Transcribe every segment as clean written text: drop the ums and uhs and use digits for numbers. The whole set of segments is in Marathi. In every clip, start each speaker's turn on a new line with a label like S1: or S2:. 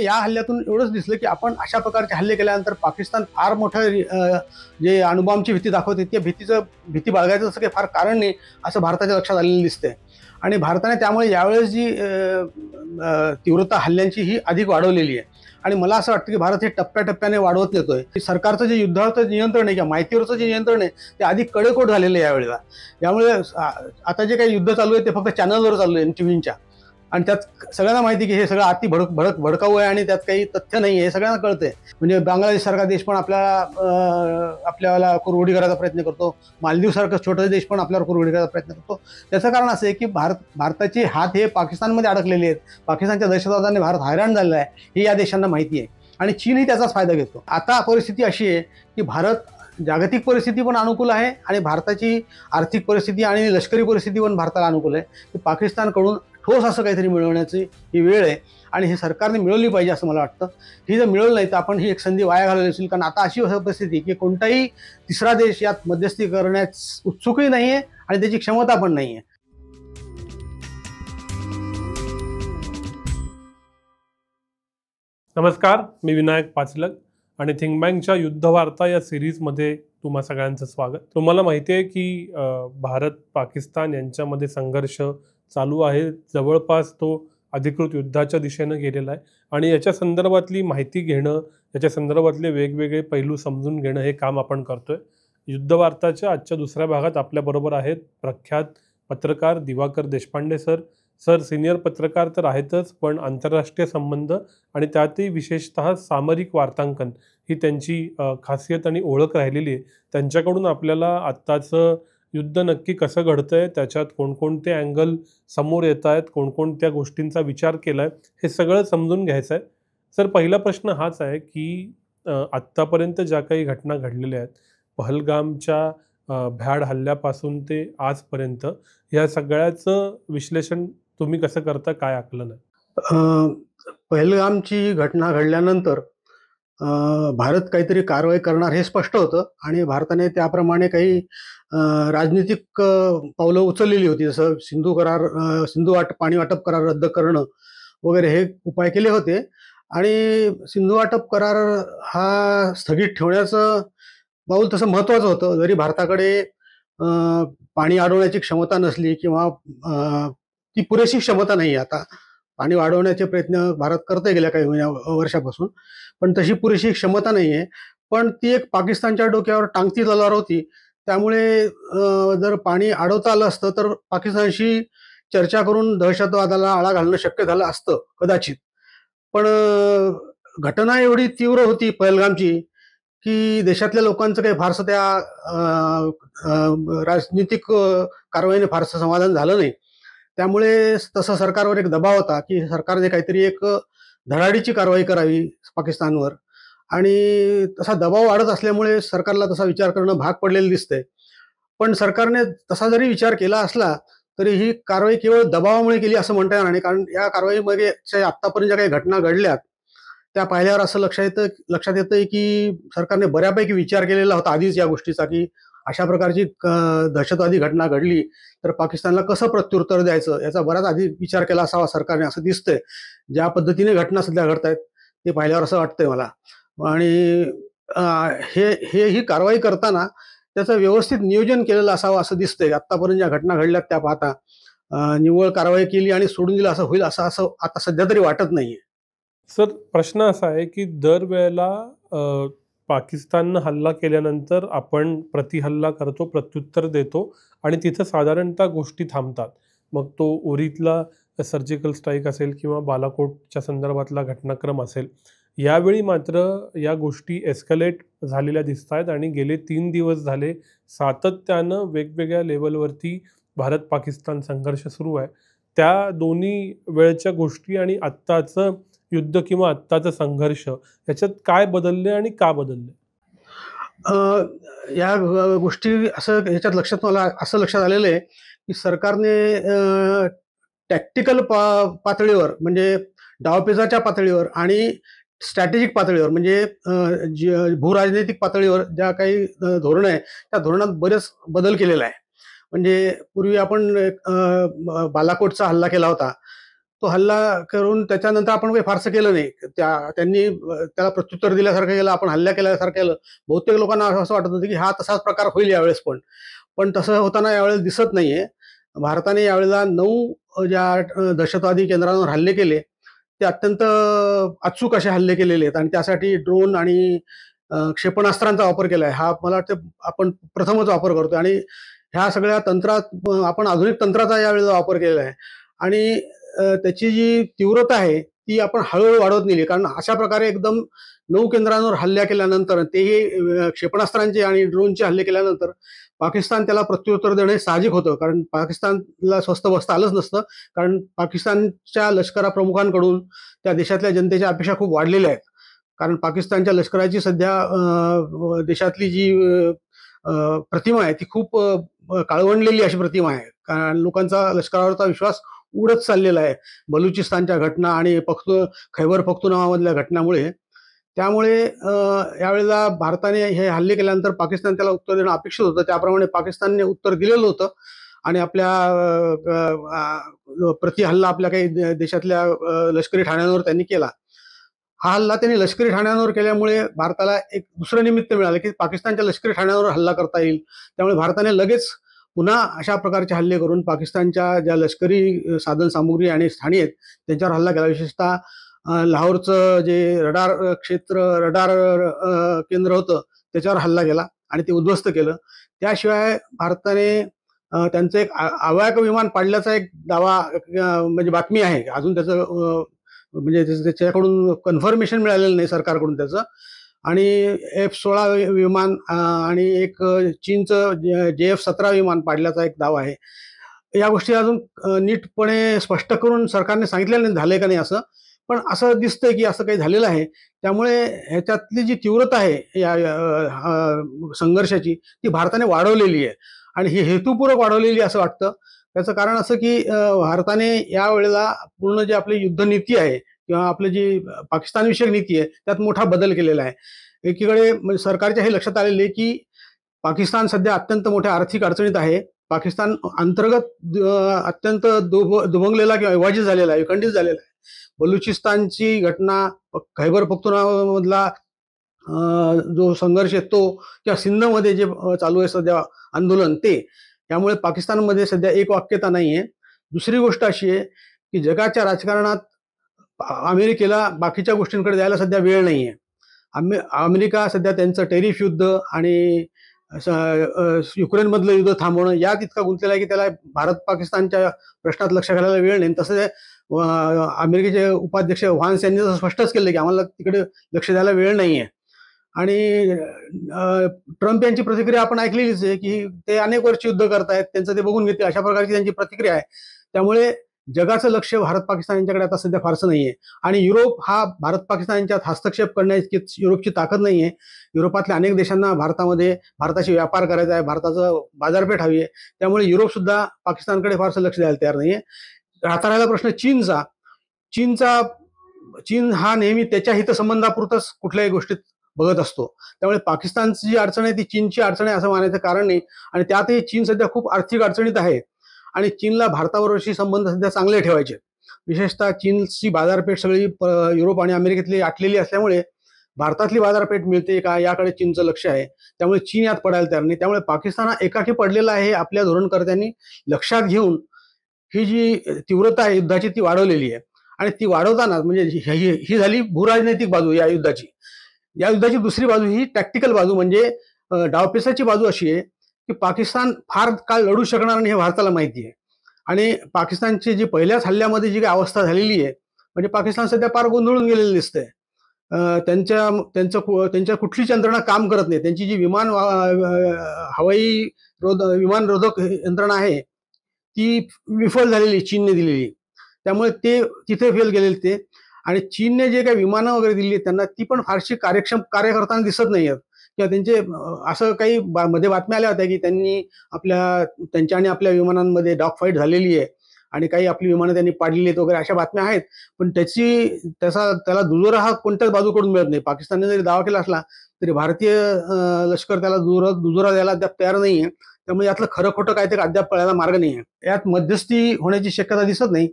S1: या हल्ल्यातून एवढंच दिसलं की आपण अशा प्रकारचे हल्ले केल्यानंतर पाकिस्तान फार मोठं जे अणुबॉम्बची भीती दाखवते त्या भीती बाळगायचं असं काही फार कारण नाही असं भारताच्या लक्षात आलेलं दिसतंय. आणि भारताने त्यामुळे यावेळेस जी तीव्रता हल्ल्यांची ही अधिक वाढवलेली आहे. आणि मला असं वाटतं की भारत हे टप्प्याटप्प्याने वाढवत नेतोय. सरकारचं जे युद्धावरचं नियंत्रण आहे किंवा माहितीवरचं जे नियंत्रण आहे ते अधिक कडेकोट झालेलं आहे यावेळेला. यामुळे आता जे काही युद्ध चालू आहे ते फक्त चॅनलवर चालू आहे MTVच्या. आणि त्यात सगळ्यांना माहिती की हे सगळं अति भडकाऊ आहे आणि त्यात काही तथ्य नाही आहे हे सगळ्यांना कळतंय. म्हणजे बांगलादेश सारखा देश पण आपल्याला कुरघोडी करायचा प्रयत्न करतो. मालदीव सारखा छोटा देश पण आपल्यावर कुरघोडी करायचा प्रयत्न करतो. त्याचं कारण असं आहे की भारताचे हात हे पाकिस्तानमध्ये अडकलेले आहेत. पाकिस्तानच्या दहशतवादाने भारत हैराण झालेला आहे हे या देशांना माहिती आहे आणि चीनही त्याचाच फायदा घेतो. आता परिस्थिती अशी आहे की जागतिक परिस्थिती पण अनुकूल आहे आणि भारताची आर्थिक परिस्थिती आणि लष्करी परिस्थिती पण भारताला अनुकूल आहे की पाकिस्तानकडून ठोस असं काहीतरी मिळवण्याची ही वेळ आहे आणि हे सरकारने मिळवली पाहिजे असं मला वाटतं. ही जर मिळवलं नाही तर आपण ही एक संधी वाया घालवली असेल. कारण आता अशी परिस्थिती की कोणताही तिसरा देश यात मध्यस्थी करण्यास उत्सुकही नाही आहे आणि त्याची क्षमता पण नाही आहे.
S2: नमस्कार, मी विनायक पाचलक आणि थिंक बँकच्या युद्धवार्ता या सिरीजमध्ये तुम्हा सगळ्यांचं स्वागत. तुम्हाला माहिती आहे की भारत पाकिस्तान यांच्यामध्ये संघर्ष चालू आहे. जवळपास तो अधिकृत युद्धाच्या दिशेनं गेलेला आहे आणि याच्या संदर्भातली माहिती घेणं, याच्या संदर्भातले वेगवेगळे पैलू समजून घेणं हे काम आपण करतोय. युद्धवार्ताच्या आजच्या दुसऱ्या भागात आपल्याबरोबर आहेत प्रख्यात पत्रकार दिवाकर देशपांडे सर सिनियर पत्रकार तर आहेतच, पण आंतरराष्ट्रीय संबंध आणि त्यातही विशेषतः सामरिक वार्तांकन ही त्यांची खासियत आणि ओळख राहिलेली आहे. त्यांच्याकडून आपल्याला आत्ताचं युद्ध नक्की कसं घडतंय, त्याच्यात कोणकोणते अँगल समोर येत आहेत, कोणकोणत्या गोष्टींचा विचार केला आहे, हे सगळं समजून घ्यायचं आहे. सर, पहिला प्रश्न हाच आहे की आत्तापर्यंत ज्या काही घटना घडलेल्या आहेत, पहलगामच्या भ्याड हल्ल्यापासून ते आजपर्यंत या सगळ्याचं विश्लेषण तुम्ही कसं करता, काय आकलन आहे?
S1: पहलगामची घटना घडल्यानंतर भारत काहीतरी कारवाई करणार हे स्पष्ट होतं आणि भारताने त्याप्रमाणे काही राजनीतिक पावलं उचललेली होती. जसं पाणी वाटप करार रद्द करणं वगैरे हे उपाय केले होते. आणि सिंधू वाटप करार हा स्थगित ठेवण्याचं पाऊल तसं महत्त्वाचं होतं. जरी भारताकडे पाणी अडवण्याची क्षमता नसली किंवा ती पुरेशी क्षमता नाही आहे. आता पाणी वाढवण्याचे प्रयत्न भारत करते गेल्या काही वर्षापासून, पण तशी पुरेशी क्षमता नाही आहे. पण ती एक पाकिस्तानच्या डोक्यावर टांगती तलवार होती. त्यामुळे जर पाणी अडवता आलं असतं तर पाकिस्तानशी चर्चा करून दहशतवादाला आळा घालणं शक्य झालं असतं कदाचित. पण घटना एवढी तीव्र होती पहलगामची की देशातल्या लोकांचं काही फारसं त्या राजनीतिक कारवाईने फारसं समाधान झालं नाही. त्यामुळे तसं सरकारवर एक दबाव होता की सरकारने काहीतरी एक धडाडीची कारवाई करावी पाकिस्तानवर. आणि तसा दबाव वाढत असल्यामुळे सरकारला तसा विचार करणं भाग पडलेलं दिसतंय. पण सरकारने तसा जरी विचार केला असला तरी ही कारवाई केवळ दबावामुळे केली असं म्हणता येणार नाही. कारण या कारवाईमध्ये आत्तापर्यंत ज्या काही घटना घडल्यात त्या पाहिल्यावर असं लक्षात येतंय की सरकारने बऱ्यापैकी विचार केलेला होता आधीच या गोष्टीचा की अशा प्रकारची दहशतवादी घटना घडली तर पाकिस्तानला कसं प्रत्युत्तर द्यायचं याचा बराच आधी विचार केला असावा सरकारने असं दिसतंय. ज्या पद्धतीने घटना सध्या घडतायत ते पाहिल्यावर असं वाटतंय मला. आणि ही कारवाई करताना त्याचं व्यवस्थित नियोजन केलेलं असावं असं दिसतंय. आत्तापर्यंत ज्या घटना घडल्यात त्या पाहता निव्वळ कारवाई केली आणि सोडून दिलं असं होईल असं आता सध्या तरी वाटत नाहीये.
S2: सर, प्रश्न असा आहे की दरवेळेला पाकिस्ताननं हल्ला केल्यानंतर आपण प्रतिहल्ला करतो, प्रत्युत्तर देतो आणि तिथं साधारणतः गोष्टी थांबतात. मग तो उरीतला सर्जिकल स्ट्राईक असेल किंवा बालाकोटच्या संदर्भातला घटनाक्रम असेल. यावेळी मात्र या गोष्टी एस्कलेट झालेल्या दिसत आहेत आणि गेले 3 दिवस झाले सातत्यानं वेगवेगळ्या लेवलवरती भारत पाकिस्तान संघर्ष सुरू आहे. त्या दोन्ही वेळच्या गोष्टी आणि आत्ताचं युद्ध किंवा आत्ताचा संघर्ष याच्यात काय बदलले आणि का बदलले?
S1: या गोष्टी ह्याच्यात मला असं लक्षात आलेलं आहे की सरकारने टॅक्टिकल पातळीवर म्हणजे डावपेचाच्या पातळीवर आणि स्ट्रॅटेजिक पातळीवर म्हणजे भूराजनैतिक पातळीवर ज्या काही धोरणं आहे त्या धोरणात बरेच बदल केलेला आहे. म्हणजे पूर्वी आपण बालाकोटचा हल्ला केला होता तो हल्ला करून त्याच्यानंतर आपण काही फारसं केलं नाही. त्यांनी त्याला प्रत्युत्तर दिल्यासारखं केलं, आपण हल्ला केल्यासारखं केलं. बहुतेक लोकांना असं वाटत होतं की हा तसाच प्रकार होईल यावेळेस पण तसं होताना यावेळेस दिसत नाहीये. भारताने यावेळेला 9 ज्या दहशतवादी केंद्रांवर हल्ले केले, ते अत्यंत अचूक असे हल्ले केलेले आहेत आणि त्यासाठी ड्रोन आणि क्षेपणास्त्रांचा वापर केलाय. हा मला वाटतं आपण प्रथमच वापर करतोय आणि ह्या सगळ्या तंत्रात आपण आधुनिक तंत्राचा यावेळेला वापर केलेला आहे आणि त्याची जी तीव्रता आहे ती आपण हळूहळू वाढवत नेली. कारण अशा प्रकारे एकदम 9 केंद्रांवर हल्ला केल्यानंतर, तेही क्षेपणास्त्रांचे आणि ड्रोनचे हल्ले केल्यानंतर पाकिस्तान त्याला प्रत्युत्तर देणे साहजिक होतं. कारण पाकिस्तानला स्वस्थ बसता आलंच नसतं. कारण पाकिस्तानच्या लष्कराप्रमुखांकडून त्या देशातल्या जनतेच्या अपेक्षा खूप वाढलेल्या आहेत. कारण पाकिस्तानच्या लष्कराची सध्या देशातली जी प्रतिमा आहे ती खूप काळवंडलेली अशी प्रतिमा आहे. कारण लोकांचा लष्करावरचा विश्वास उडत चाललेला आहे बलुचिस्तानच्या घटना आणि खैबर पख्तुनख्वामधल्या घटनामुळे. त्यामुळे यावेळेला भारताने हे हल्ले केल्यानंतर पाकिस्तान त्याला उत्तर देणं अपेक्षित होतं. त्याप्रमाणे पाकिस्तानने उत्तर दिलेलं होतं आणि आपल्या प्रति हल्ला आपल्या काही देशातल्या लष्करी ठाण्यांवर त्यांनी केला. हा हल्ला त्यांनी लष्करी ठाण्यांवर केल्यामुळे भारताला एक दुसरं निमित्त मिळालं की पाकिस्तानच्या लष्करी ठाण्यांवर हल्ला करता येईल. त्यामुळे भारताने लगेच पुन्हा अशा प्रकारचे हल्ले करून पाकिस्तानच्या ज्या लष्करी साधन सामुग्री आणि ठाणी आहेत त्यांच्यावर हल्ला केला. विशेषतः लाहोरचं जे रडार केंद्र होतं त्याच्यावर हल्ला केला आणि ते उद्ध्वस्त केलं. त्याशिवाय भारताने त्यांचं एक अवॅक विमान पाडल्याचा एक दावा म्हणजे बातमी आहे. अजून त्याचं म्हणजे त्याच्याकडून कन्फर्मेशन मिळालेलं नाही सरकारकडून त्याचं. आणि F-16 विमान आणि एक चीनचं JF-17 विमान पाडल्याचा एक दावा आहे. या गोष्टी अजून नीटपणे स्पष्ट करून सरकारने सांगितलेलं नाही झालंय का नाही असं. पण असं दिसतंय की असं काही झालेलं आहे. त्यामुळे ह्याच्यातली जी तीव्रता आहे या संघर्षाची ती भारताने वाढवलेली आहे आणि ही हेतुपूर्वक वाढवलेली असं वाटतं. त्याचं कारण असं की भारताने या वेळेला पूर्ण जी आपली युद्धनीती आहे किंवा आपली जी पाकिस्तानविषयक नीती आहे त्यात मोठा बदल केलेला आहे. एकीकडे म्हणजे सरकारच्या हे लक्षात आलेले आहे की पाकिस्तान सध्या अत्यंत मोठ्या आर्थिक अडचणीत आहे. पाकिस्तान अंतर्गत अत्यंत दुभंगलेला किंवा विभाजित झालेला आहे, विखंडित झालेला आहे. बलुचिस्तानची घटना, खैबर पख्तुनख्वामधला जो संघर्ष आहे तो, किंवा सिंधमध्ये जे चालू आहे सध्या आंदोलन ते, त्यामुळे पाकिस्तानमध्ये सध्या एक वाक्यता नाही आहे. दुसरी गोष्ट अशी आहे की जगाच्या राजकारणात अमेरिकेला बाकीच्या गोष्टींकडे द्यायला सध्या वेळ नाही आहे. अमेरिका सध्या त्यांचं टेरिफ युद्ध आणि युक्रेनमधलं युद्ध थांबवणं यात इतका गुंतलेला आहे की त्याला भारत पाकिस्तानच्या प्रश्नात लक्ष घालायला वेळ नाही. तसं अमेरिकेचे उपाध्यक्ष व्हान्स यांनी तसं स्पष्टच केलं की आम्हाला तिकडे लक्ष द्यायला वेळ नाही आहे. आणि ट्रम्प यांची प्रतिक्रिया आपण ऐकलेलीच आहे की ते अनेक वर्ष युद्ध करतायत, त्यांचं ते बघून घेतील अशा प्रकारची त्यांची प्रतिक्रिया आहे. त्यामुळे जगाचं लक्ष भारत पाकिस्तान यांच्याकडे आता सध्या फारसं नाहीये. आणि युरोप हा भारत पाकिस्तान यांच्यात हस्तक्षेप करण्याची युरोपची ताकद नाहीये. युरोपातल्या अनेक देशांना भारताशी व्यापार करायचा आहे, भारताचं बाजारपेठ हवी आहे. त्यामुळे युरोप सुद्धा पाकिस्तानकडे फारसं लक्ष द्यायला तयार नाहीये. आता राहिला प्रश्न चीनचा. चीन हा नेहमी त्याच्या हितसंबंधापुरतच कुठल्याही गोष्टीत बघत असतो. त्यामुळे पाकिस्तानची जी अडचण आहे ती चीनची अडचण आहे असं मानायचं कारण नाही. आणि त्यातही चीन सध्या खूप आर्थिक अडचणीत आहे आणि चीनला भारताबरोबरशी संबंध सध्या चांगले ठेवायचे. विशेषतः चीनची बाजारपेठ सगळी युरोप आणि अमेरिकेतली आटलेली असल्यामुळे भारतातली बाजारपेठ मिळते का याकडे चीनचं लक्ष आहे. त्यामुळे चीन यात पडायला तयार नाही. त्यामुळे पाकिस्तान हा एकाकी पडलेला आहे. आपल्या धोरणकर्त्यांनी लक्षात घेऊन ही जी तीव्रता आहे युद्धाची ती वाढवलेली आहे. आणि ती वाढवताना म्हणजे ही झाली भूराजनैतिक बाजू या युद्धाची. या युद्धाची दुसरी बाजू ही टॅक्टिकल बाजू म्हणजे डावपेचाची बाजू अशी आहे की पाकिस्तान फार काळ लढू शकणार नाही हे भारताला माहिती आहे. आणि पाकिस्तानची जी पहिल्याच हल्ल्यामध्ये जी काही अवस्था झालेली आहे म्हणजे पाकिस्तान सध्या फार गोंधळून गेलेलं दिसतंय. त्यांच्या कुठलीच यंत्रणा काम करत नाही. त्यांची जी विमान रोधक यंत्रणा आहे ती विफल झालेली चीनने दिलेली. त्यामुळे ते तिथे फेल गेलेले ते. आणि चीनने जे काही विमानं वगैरे दिली त्यांना ती पण फारशी कार्यक्षम कार्य करताना दिसत नाही आहेत. किंवा त्यांचे असं काही मध्ये बातम्या आल्या होत्या की त्यांच्या आणि आपल्या विमानांमध्ये डॉग फाईट झालेली आहे आणि काही आपली विमानं त्यांनी पाडलेली आहेत वगैरे अशा बातम्या आहेत. पण त्याला दुजोरा हा कोणत्याच बाजूकडून मिळत नाही. पाकिस्तानने जरी दावा केला असला तरी भारतीय लष्कर त्याला दुजोरा द्यायला अद्याप तयार नाहीये. त्यामुळे यातलं खरं खोटं काय ते अद्याप कळायला मार्ग नाहीये. यात मध्यस्थी होण्याची शक्यता दिसत नाही.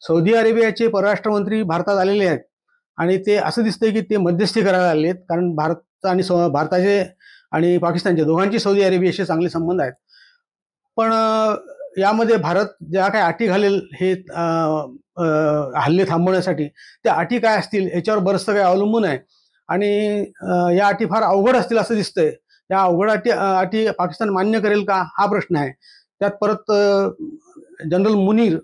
S1: सौदी अरेबियाचे परराष्ट्र मंत्री भारतात आलेले आहेत आणि ते असं दिसतंय की ते मध्यस्थी करायला आलेत, कारण भारताचे आणि पाकिस्तानचे दोघांची सौदी अरेबियाशी चांगले संबंध आहेत. पण यामध्ये भारत ज्या काही अटी घालेल हे हल्ले थांबवण्यासाठी, त्या अटी काय असतील याच्यावर बरंचसं काही अवलंबून आहे आणि या अटी फार अवघड असतील असं दिसतंय. या अवघड अटी पाकिस्तान मान्य करेल का हा प्रश्न आहे. त्यात परत जनरल मुनीर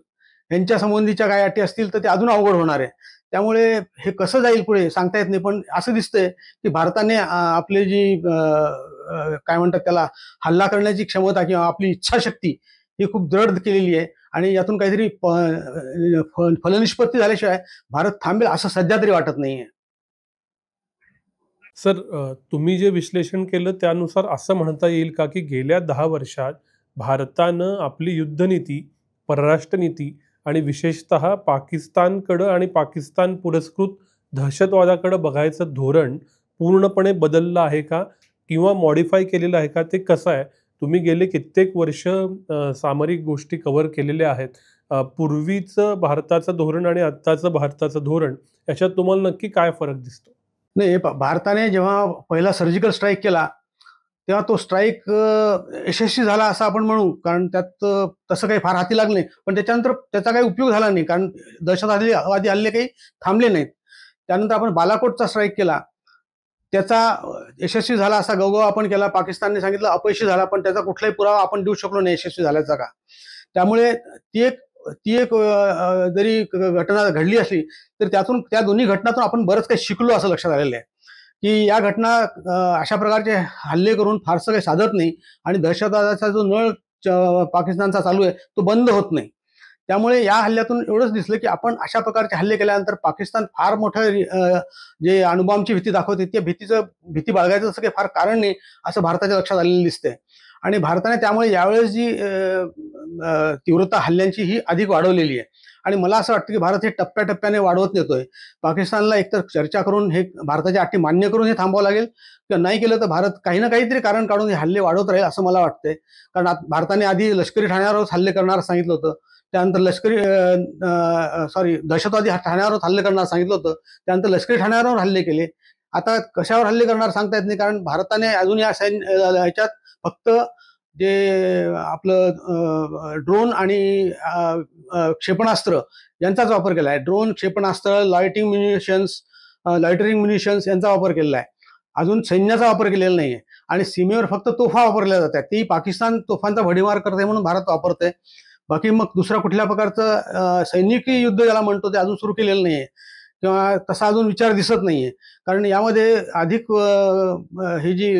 S1: यांच्या संबंधीच्या काही अटी असतील तर ते अजून अवघड होणार आहे. त्यामुळे हे कसं जाईल पुढे सांगता येत नाही. पण असं दिसतंय की भारताने आपली जी काय म्हणतात त्याला हल्ला करण्याची क्षमता किंवा आपली इच्छाशक्ती ही खूप दृढ केलेली आहे आणि यातून काहीतरी फलनिष्पत्ती झाल्याशिवाय भारत थांबेल असं सध्या तरी वाटत नाहीये.
S2: सर, तुम्ही जे विश्लेषण केलं त्यानुसार असं म्हणता येईल का की गेल्या 10 वर्षात भारतानं आपली युद्धनीती, परराष्ट्र नीती आणि विशेषतः पाकिस्तानकडं आणि पाकिस्तान पुरस्कृत दहशतवादाकडं बघायचं धोरण पूर्णपणे बदललं आहे का? किंवा मॉडिफाय केलेलं आहे का? ते कसं आहे? तुम्ही गेले कित्येक वर्ष सामरिक गोष्टी कव्हर केलेल्या आहेत. पूर्वीचं भारताचं धोरण आणि आत्ताचं भारताचं धोरण याच्यात तुम्हाला नक्की काय फरक दिसतो?
S1: नाही, भारताने जेव्हा पहिला सर्जिकल स्ट्राईक केला तेव्हा तो स्ट्राईक यशस्वी झाला असं आपण म्हणू, कारण त्यात तसं काही फार हाती लागले नाही. पण त्याच्यानंतर त्याचा काही उपयोग झाला नाही, कारण दहशतवादी हल्ले काही थांबले नाहीत. त्यानंतर आपण बालाकोटचा स्ट्राईक केला, त्याचा यशस्वी झाला असा गवगवा आपण केला. पाकिस्तानने सांगितलं अपयशी झाला, पण त्याचा कुठलाही पुरावा आपण देऊ शकलो नाही यशस्वी झाल्याचा का. त्यामुळे ती एक जरी घटना घडली असली तर त्या दोन्ही घटनातून आपण बरंच काही शिकलो असं लक्षात आलेलं आहे की या घटना अशा प्रकारचे हल्ले करून फारसं काही साधत नाही आणि दहशतवादाचा जो नळ पाकिस्तानचा चालू आहे तो बंद होत नाही. त्यामुळे या हल्ल्यातून एवढंच दिसलं की आपण अशा प्रकारचे हल्ले केल्यानंतर पाकिस्तान फार मोठं जे अणुबॉम्बची भीती दाखवते त्या भीती बाळगायचं असं काही फार कारण नाही असं भारताच्या लक्षात आलेलं दिसतंय. आणि भारताने त्यामुळे यावेळेस जी तीव्रता हल्ल्यांची ही अधिक वाढवलेली आहे आणि मला असं वाटतं की भारत हे टप्प्याटप्प्याने वाढवत नेतोय. पाकिस्तानला एकतर चर्चा करून हे भारताच्या अटी मान्य करून हे थांबवावं लागेल, किंवा नाही केलं तर भारत काही ना काहीतरी कारण काढून हे हल्ले वाढवत राहील असं मला वाटतंय. कारण भारताने आधी लष्करी ठाण्यावरच हल्ले करणार सांगितलं होतं, त्यानंतर दहशतवादी ठाण्यावर हल्ले करणार सांगितलं होतं, त्यानंतर लष्करी ठाण्यावर हल्ले केले. आता कशावर हल्ले करणार सांगता येत नाही, कारण भारताने अजून या ह्याच्यात फक्त जे आपलं ड्रोन आणि क्षेपणास्त्र यांचाच वापर केला आहे. ड्रोन, क्षेपणास्त्र, लाइटरिंग म्युनिशन्स यांचा वापर केलेला आहे. अजून सैन्याचा वापर केलेला नाहीये आणि सीमेवर फक्त तोफा वापरल्या जातात. ती पाकिस्तान तोफांचा भडीमार करते म्हणून भारत वापरते. बाकी मग दुसरा कुठल्या प्रकारचं सैनिकी युद्ध ज्याला म्हणतो ते अजून सुरू केलेलं नाहीये किंवा तसा अजून विचार दिसत नाहीये. कारण यामध्ये अधिक ही जी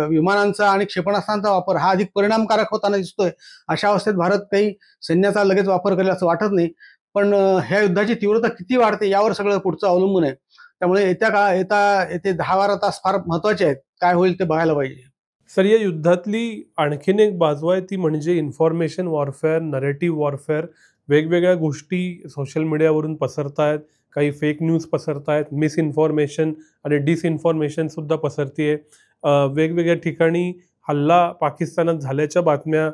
S1: विमानांचा आणि क्षेपणास्त्रांचा वापर हा अधिक परिणामकारक होताना दिसतोय. अशा अवस्थेत भारत काही सैन्याचा लगेच वापर करेल असं वाटत नाही. पण ह्या युद्धाची तीव्रता किती वाढते यावर सगळं पुढचं अवलंबून आहे. त्यामुळे येते 10-12 तास फार महत्वाचे आहेत. काय होईल ते बघायला पाहिजे.
S2: सर, या युद्धातली आणखीन एक बाजू आहे ती म्हणजे इन्फॉर्मेशन वॉरफेअर, नरेटिव्ह वॉरफेअर. वेगवेगळ्या गोष्टी सोशल मीडियावरून पसरतायत, काही फेक न्यूज पसरतायत, मिसइन्फॉर्मेशन आणि डिसइन्फॉर्मेशन सुद्धा पसरतीये. वेगवेगळ्या ठिकाणी हल्ला पाकिस्तानात झाल्याच्या बातम्या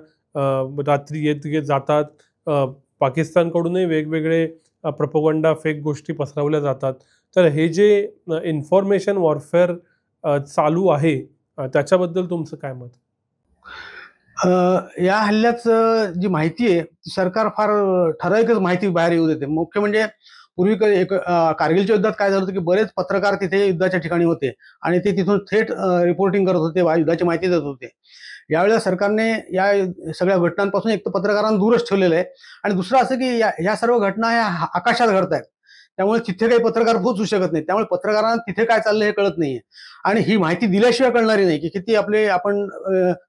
S2: रात्री येत जातात. पाकिस्तानकडूनही वेगवेगळे प्रोपगंडा, फेक गोष्टी पसरवल्या जातात. तर हे जे इन्फॉर्मेशन वॉरफेअर चालू आहे त्याच्याबद्दल तुमचं काय मत?
S1: या हल्ल्याचं जी माहिती आहे ती सरकार फार ठराविकच माहिती बाहेर येऊ देते. मुख्य म्हणजे पूर्वी कारगिलच्या युद्धात काय झालं होतं की बरेच पत्रकार तिथे युद्धाच्या ठिकाणी होते आणि ते तिथून थेट रिपोर्टिंग करत होते, युद्धाची माहिती देत होते. यावेळेला सरकारने या सगळ्या घटनांपासून एक तर पत्रकारांना दूरच ठेवलेलं आहे आणि दुसरं असं की ह्या सर्व घटना ह्या आकाशात घडत आहेत. त्यामुळे तिथे काही पत्रकार पोहोचू शकत नाही. त्यामुळे पत्रकारांना तिथे काय चाललंय हे कळत नाहीये आणि ही माहिती दिल्याशिवाय कळणारी नाही की किती आपण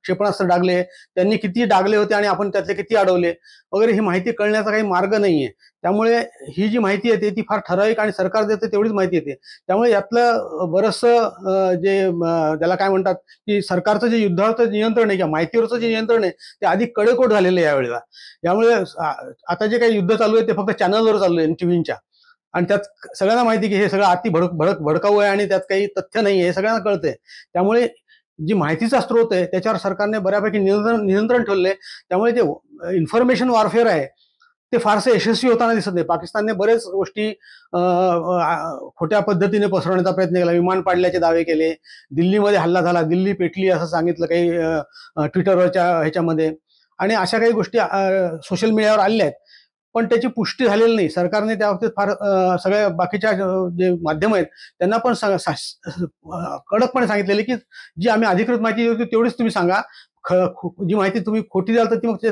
S1: क्षेपणास्त्र डागले, त्यांनी किती डागले होते आणि आपण त्यातले किती अडवले वगैरे, ही माहिती कळण्याचा काही मार्ग नाहीये. त्यामुळे ही जी माहिती येते ती फार ठराविक आणि सरकार देते तेवढीच माहिती येते. त्यामुळे यातलं बरंचसं जे त्याला काय म्हणतात की सरकारचं जे युद्धावरचं नियंत्रण आहे किंवा माहितीवरचं जे नियंत्रण आहे ते अधिक कडेकोट झालेलं आहे यावेळेला. यामुळे आता जे काही युद्ध चालू आहे ते फक्त चॅनलवर चालू आहे, टीव्हीच्या, आणि त्यात सगळ्यांना माहिती की हे सगळं अति भडकाऊ आहे आणि त्यात काही तथ्य नाही आहे हे सगळ्यांना कळतंय. त्यामुळे जी माहितीचा स्रोत आहे त्याच्यावर सरकारने बऱ्यापैकी नियंत्रण ठेवलंय. त्यामुळे जे इन्फॉर्मेशन वॉरफेअर आहे ते फारसे यशस्वी होताना दिसत नाही. पाकिस्तानने बरेच गोष्टी खोट्या पद्धतीने पसरवण्याचा प्रयत्न केला. विमान पाडल्याचे दावे केले, दिल्लीमध्ये हल्ला झाला, दिल्ली पेटली असं सांगितलं काही ट्विटरवरच्या ह्याच्यामध्ये, आणि अशा काही गोष्टी सोशल मीडियावर आलेल्या आहेत. पण त्याची पुष्टी झालेली नाही. सरकारने त्या बाबतीत फार सगळ्या बाकीच्या जे माध्यम आहेत त्यांना पण कडकपणे सांगितलेले की जी आम्ही अधिकृत माहिती देतो तेवढीच तुम्ही सांगा, जी माहिती तुम्ही खोटी द्याल तर ती मग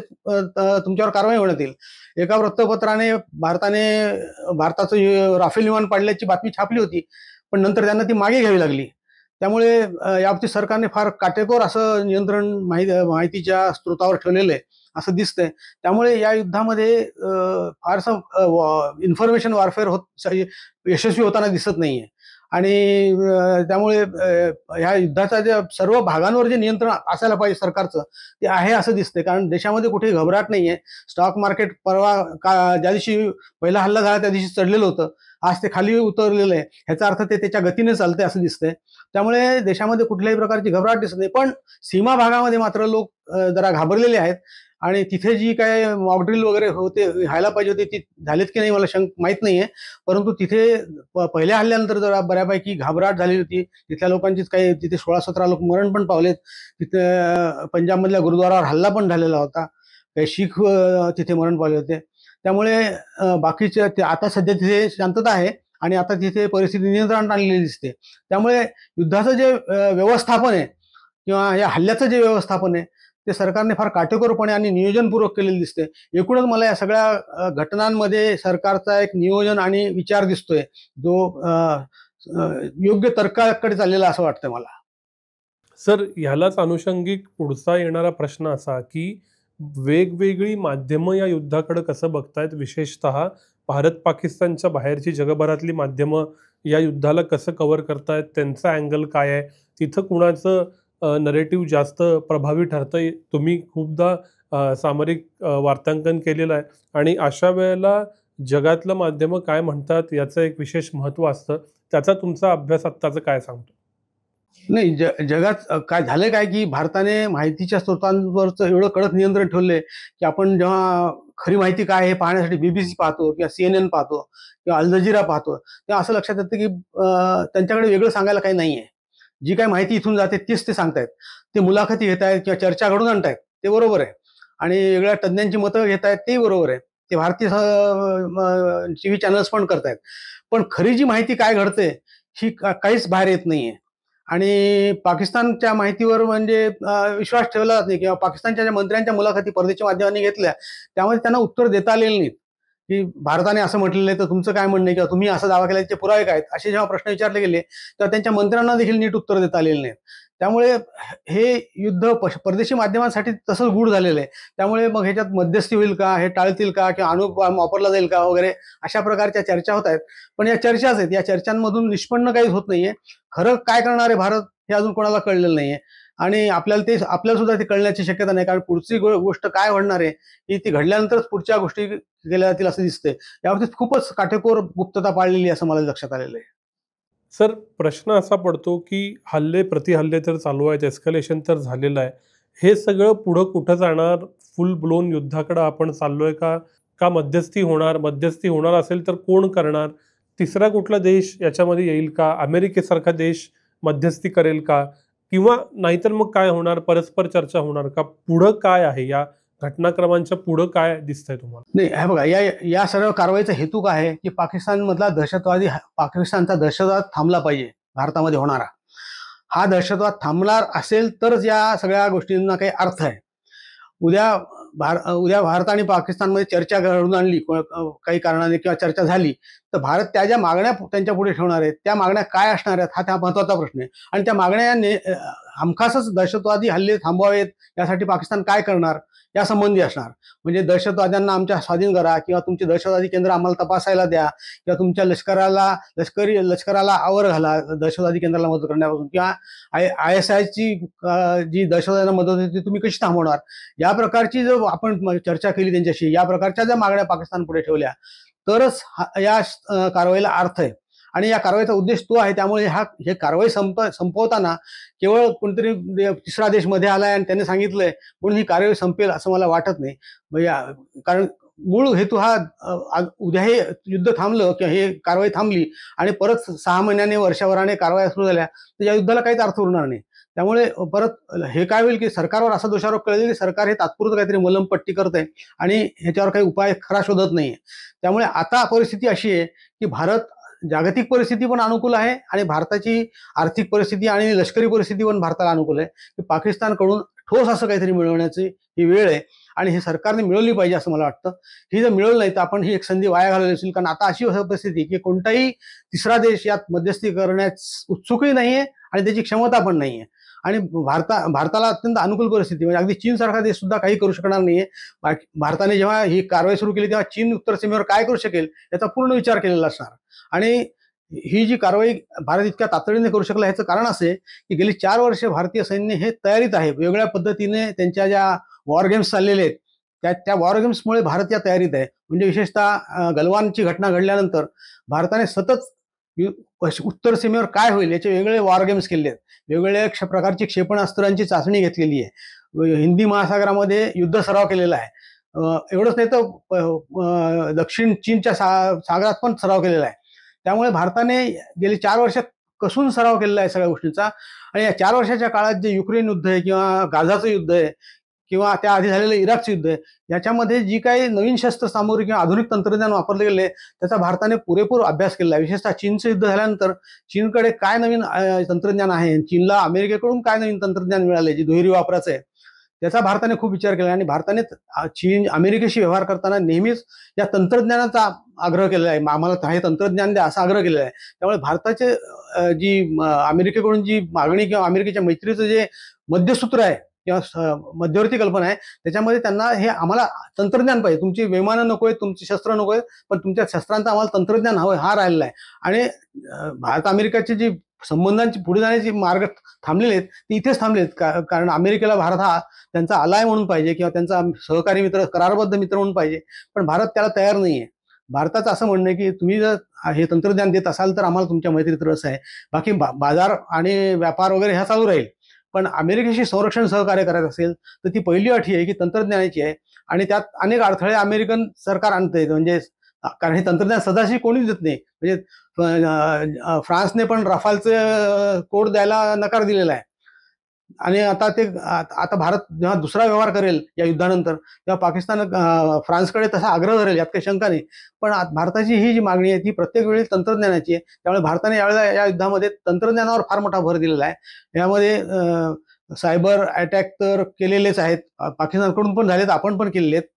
S1: तुमच्यावर कारवाई होण्यात येईल. एका वृत्तपत्राने भारताचं राफेल विमान पाडल्याची बातमी छापली होती, पण नंतर त्यांना ती मागे घ्यावी लागली. त्यामुळे याबाबतीत सरकारने फार काटेकोर असं नियंत्रण माहितीच्या स्रोतावर ठेवलेलं आहे असं दिसतंय. त्यामुळे या युद्धामध्ये फारसं इन्फॉर्मेशन वॉरफेअर यशस्वी होताना दिसत नाहीये. आणि त्यामुळे ह्या युद्धाच्या ज्या सर्व भागांवर जे नियंत्रण असायला पाहिजे सरकारचं ते आहे असं दिसतंय. कारण देशामध्ये कुठेही घबराट नाहीये. स्टॉक मार्केट परवा ज्या दिवशी पहिला हल्ला झाला त्या दिवशी चढलेलं होतं, आज ते खाली उतरलेलं आहे. ह्याचा अर्थ ते त्याच्या गतीने चालतंय असं दिसतंय. त्यामुळे देशामध्ये कुठल्याही प्रकारची घबराट दिसत नाही. पण सीमा भागामध्ये मात्र लोक जरा घाबरलेले आहेत, आणि तिथे जी काय मॉकड्रिल वगैरे होते व्हायला पाहिजे होते ती झालीत की नाही मला माहित नाहीये. परंतु तिथे पहिल्या हल्ल्यानंतर जरा बऱ्यापैकी घाबराट झाली होती. तिथल्या लोकांचीच काही तिथे 16-17 लोक मरण पण पावलेत. तिथे पंजाबमधल्या गुरुद्वारावर हल्ला पण झालेला होता. काही शीख तिथे मरण पावले होते. त्यामुळे बाकीच्या आता सध्या तिथे शांतता आहे आणि आता तिथे परिस्थिती नियंत्रणात आणलेली दिसते. त्यामुळे युद्धाचं जे व्यवस्थापन आहे किंवा या हल्ल्याचं जे व्यवस्थापन आहे ते सरकारने फार काटेकोरपणे आणि नियोजनपूर्वक केलेलं दिसते. एकूणच मला या सगळ्या घटनांमध्ये सरकारचा एक नियोजन आणि विचार दिसतोय, जो योग्य तर्काकडे चाललेला असं वाटतंय मला.
S2: सर, ह्यालाच अनुषंगिक पुढचा येणारा प्रश्न असा की वेगवेगळी माध्यमं या युद्धाकडे कसं बघतायत, विशेषतः भारत पाकिस्तानच्या बाहेरची जगभरातली माध्यमं या युद्धाला कसं कव्हर करतायत, त्यांचा अँगल काय आहे, तिथं कुणाचं नरेटिव्ह जास्त प्रभावी ठरतंय. तुम्ही खूपदा सामरिक वार्तांकन केलेलं आहे आणि अशा वेळेला जगातलं माध्यमं काय म्हणतात याचं एक विशेष महत्त्व असतं. त्याचा तुमचा अभ्यास आत्ताचं काय सांगतो?
S1: नाही, जगात काय झालंय काय की भारताने माहितीच्या स्रोतांवरचं एवढं कडक नियंत्रण ठेवलंय की आपण जेव्हा खरी माहिती काय हे पाहण्यासाठी BBC पाहतो किंवा CNN पाहतो किंवा अल जजीरा पाहतो, तेव्हा असं लक्षात येतं की त्यांच्याकडे वेगळं सांगायला काही नाहीये. जी काही माहिती इथून जाते तीच ते सांगतायत. ते मुलाखती घेत आहेत किंवा चर्चा घडून आणतायत ते बरोबर आहे, आणि वेगळ्या तज्ज्ञांची मतं घेत आहेत तेही बरोबर आहे. ते भारतीय TV चॅनल्स पण करतायत. पण खरी जी माहिती काय घडते ही काहीच बाहेर येत नाहीये. आणि पाकिस्तानच्या माहितीवर म्हणजे विश्वास ठेवला जात नाही, किंवा पाकिस्तानच्या ज्या मंत्र्यांच्या मुलाखती परदेशी माध्यमांनी घेतल्या त्यामध्ये त्यांना उत्तर देता आलेलं नाहीत की भारताने असं म्हटलेलं आहे तर तुमचं काय म्हणणं आहे, किंवा तुम्ही असा दावा केला त्याचे पुरावे काय आहेत, असे जेव्हा प्रश्न विचारले गेले तेव्हा त्यांच्या मंत्र्यांना देखील नीट उत्तर देता आलेलं नाहीत. त्यामुळे हे युद्ध परदेशी माध्यमांसाठी तसंच गूढ झालेलं आहे. त्यामुळे मग ह्याच्यात मध्यस्थी होईल का, हे टाळतील का, किंवा अणुबॉम्ब वापरला जाईल का वगैरे अशा प्रकारच्या चर्चा होत आहेत. पण या चर्चाच आहेत, या चर्चांमधून निष्पन्न काहीच होत नाहीये. खरं काय करणार आहे भारत हे अजून कोणाला कळलेलं नाहीये, आणि आपल्याला सुद्धा ते कळण्याची शक्यता नाही. कारण पुढची गोष्ट काय घडणार आहे ही ती घडल्यानंतरच पुढच्या गोष्टी केल्या जातील असं दिसतंय. याबाबतीत खूपच काटेकोर गुप्तता पाळलेली असं मला लक्षात आलेलं आहे.
S2: सर, प्रश्न असा पडतो की हल्ले प्रतिहल्ले तर चालू आहेत, एस्कलेशन तर झालेलं आहे. हे सगळं पुढं कुठं जाणार? फुल ब्लोन युद्धाकडे आपण चाललोय का? का मध्यस्थी होणार? मध्यस्थी होणार असेल तर कोण करणार? तिसरा कुठला देश याच्यामध्ये येईल का? अमेरिकेसारखा देश मध्यस्थी करेल का? किंवा नाहीतर मग काय होणार? परस्पर चर्चा होणार का? पुढं काय आहे? या घटनाक्रमांच्या पुढं काय दिसतंय तुम्हाला?
S1: नाही, हे बघा, या सर्व कारवाईचा हेतू काय आहे की पाकिस्तानचा दहशतवाद थांबला पाहिजे. भारतामध्ये होणारा हा दहशतवाद थांबणार असेल तरच या सगळ्या गोष्टींना काही अर्थ आहे. उद्या भारत आणि पाकिस्तानमध्ये चर्चा घडून आणली काही कारणाने किंवा चर्चा झाली तर भारत त्या ज्या मागण्या त्यांच्या पुढे ठेवणार आहेत त्या मागण्या काय असणार आहेत हा त्या महत्वाचा प्रश्न आहे. आणि त्या मागण्या हमखासच दहशतवादी हल्ले थांबवावेत यासाठी पाकिस्तान काय करणार या संबंधी असणार. म्हणजे दहशतवाद्यांना आमच्या स्वाधीन करा, किंवा तुमची दहशतवादी केंद्र आम्हाला तपासायला द्या, किंवा तुमच्या लष्कराला आवर घाला दहशतवादी केंद्राला मदत करण्यापासून, किंवा ISIची जी दहशतवाद्यांना मदत होती ती तुम्ही कशी थांबवणार, या प्रकारची जर आपण चर्चा केली त्यांच्याशी, या प्रकारच्या ज्या मागण्या पाकिस्तान पुढे ठेवल्या तरच या कारवाईला अर्थ आहे. आणि या कारवाईचा उद्देश तो आहे. त्यामुळे हे कारवाई संपवताना केवळ कोणतरी तिसरा देश मध्ये आलाय आणि त्याने सांगितलंय म्हणून ही कारवाई संपेल असं मला वाटत नाही. कारण मूळ हेतू हा उद्या हे युद्ध थांबलं किंवा हे कारवाई थांबली आणि परत 6 महिन्याने वर्षभराने कारवाया सुरू झाल्या तर या युद्धाला काहीच अर्थ उरणार नाही. त्यामुळे परत हे काय होईल की सरकारवर असा दोषारोप कळेल की सरकार हे तात्पुरतं काहीतरी मलमपट्टी करत आहे आणि ह्याच्यावर काही उपाय खरा शोधत नाहीये. त्यामुळे आता परिस्थिती अशी आहे की भारत जागतिक परिस्थिती पण अनुकूल आहे आणि भारताची आर्थिक परिस्थिती आणि लष्करी परिस्थिती पण भारताला अनुकूल आहे की पाकिस्तानकडून ठोस असं काहीतरी मिळवण्याची ही वेळ आहे आणि हे सरकारने मिळवली पाहिजे असं मला वाटतं. ही जर मिळवलं नाही तर आपण ही एक संधी वाया घालवली असेल, कारण आता अशी परिस्थिती की कोणताही तिसरा देश यात मध्यस्थी करण्यास उत्सुकही नाहीये आणि त्याची क्षमता पण नाहीये आणि भारताला अत्यंत अनुकूल परिस्थिती म्हणजे अगदी चीनसारखा देश सुद्धा काही करू शकणार नाहीये. भारताने जेव्हा ही कारवाई सुरू केली तेव्हा चीन उत्तर सीमेवर काय करू शकेल याचा पूर्ण विचार केलेला असणार आणि ही जी कारवाई भारत इतक्या तातडीने करू शकला ह्याचं कारण असे की गेली 4 वर्षे भारतीय सैन्य हे तयारीत आहे. वेगळ्या पद्धतीने त्यांच्या ज्या वॉर गेम्स चाललेले आहेत त्या वॉर गेम्समुळे भारत या तयारीत आहे. म्हणजे विशेषतः गलवानची घटना घडल्यानंतर भारताने सतत उत्तर सीमेवर काय होईल याचे वेगळे वॉर गेम्स केले आहेत. वेगवेगळ्या प्रकारची क्षेपणास्त्रांची चाचणी घेतलेली आहे. हिंदी महासागरामध्ये युद्ध सराव केलेला आहे. एवढंच नाही तर दक्षिण चीनच्या सागरात पण सराव केलेला आहे. त्यामुळे भारताने गेली 4 वर्षात कसून सराव केलेला आहे सगळ्या गोष्टींचा आणि या 4 वर्षाच्या काळात जे युक्रेन युद्ध आहे किंवा गाझाचं युद्ध आहे किंवा त्याआधी झालेलं इराकचं युद्ध आहे याच्यामध्ये जी काही नवीन शस्त्र सामुग्री किंवा आधुनिक तंत्रज्ञान वापरले गेले त्याचा भारताने पुरेपूर अभ्यास केला आहे. विशेषतः चीनचं युद्ध झाल्यानंतर चीनकडे काय नवीन तंत्रज्ञान आहे, चीनला अमेरिकेकडून काय नवीन तंत्रज्ञान मिळाले जे दुहेरी वापराचं आहे त्याचा भारताने खूप विचार केला आणि भारताने चीन अमेरिकेशी व्यवहार करताना नेहमीच या तंत्रज्ञानाचा आग्रह केलेला आहे. आम्हाला हे तंत्रज्ञान द्या असा आग्रह केलेला आहे. त्यामुळे भारताचे जी अमेरिकेकडून जी मागणी किंवा अमेरिकेच्या मैत्रीचं जे मध्यसूत्र आहे किंवा मध्यवर्ती कल्पना आहे त्याच्यामध्ये त्यांना हे आम्हाला तंत्रज्ञान पाहिजे, तुमची विमानं नको आहेत, तुमची शस्त्र नको आहेत, पण तुमच्या शस्त्रांचं आम्हाला तंत्रज्ञान हवं हा राहिलेला आहे. आणि भारत अमेरिकेची जी संबंधांची पुढे जाण्याची मार्ग थांबलेले आहेत ते इथेच थांबलेत कारण अमेरिकेला भारत हा त्यांचा आलाय म्हणून पाहिजे किंवा त्यांचा सहकारी मित्र करारबद्ध मित्र म्हणून पाहिजे, पण भारत त्याला तयार नाहीये. भारताचं असं म्हणणं आहे की तुम्ही जर हे तंत्रज्ञान देत असाल तर आम्हाला तुमच्या मैत्रीत रस आहे, बाकी बाजार आणि व्यापार वगैरे ह्या चालू राहील, पण अमेरिकेशी संरक्षण सहकार्य करायचं असेल तर ती पहिली अट ही आहे की तंत्रज्ञानाची आहे आणि त्यात अनेक अडथळे अमेरिकन सरकार आणतंय. म्हणजे कारण हे तंत्रज्ञान सदाशी कोणीच देत नाही. म्हणजे फ्रान्सने पण रफालचे कोड द्यायला नकार दिलेला आहे आणि आता भारत जेव्हा दुसरा व्यवहार करेल या युद्धानंतर तेव्हा पाकिस्तान फ्रान्सकडे तसा आग्रह धरेल यात काही शंका नाही. पण भारताची ही जी मागणी आहे ती प्रत्येक वेळी तंत्रज्ञानाची आहे. त्यामुळे भारताने यावेळेला या युद्धामध्ये तंत्रज्ञानावर फार मोठा भर दिलेला आहे. यामध्ये सायबर अटॅक तर केलेलेच आहेत, पाकिस्तानकडून पण झालेत, आपण पण केलेले आहेत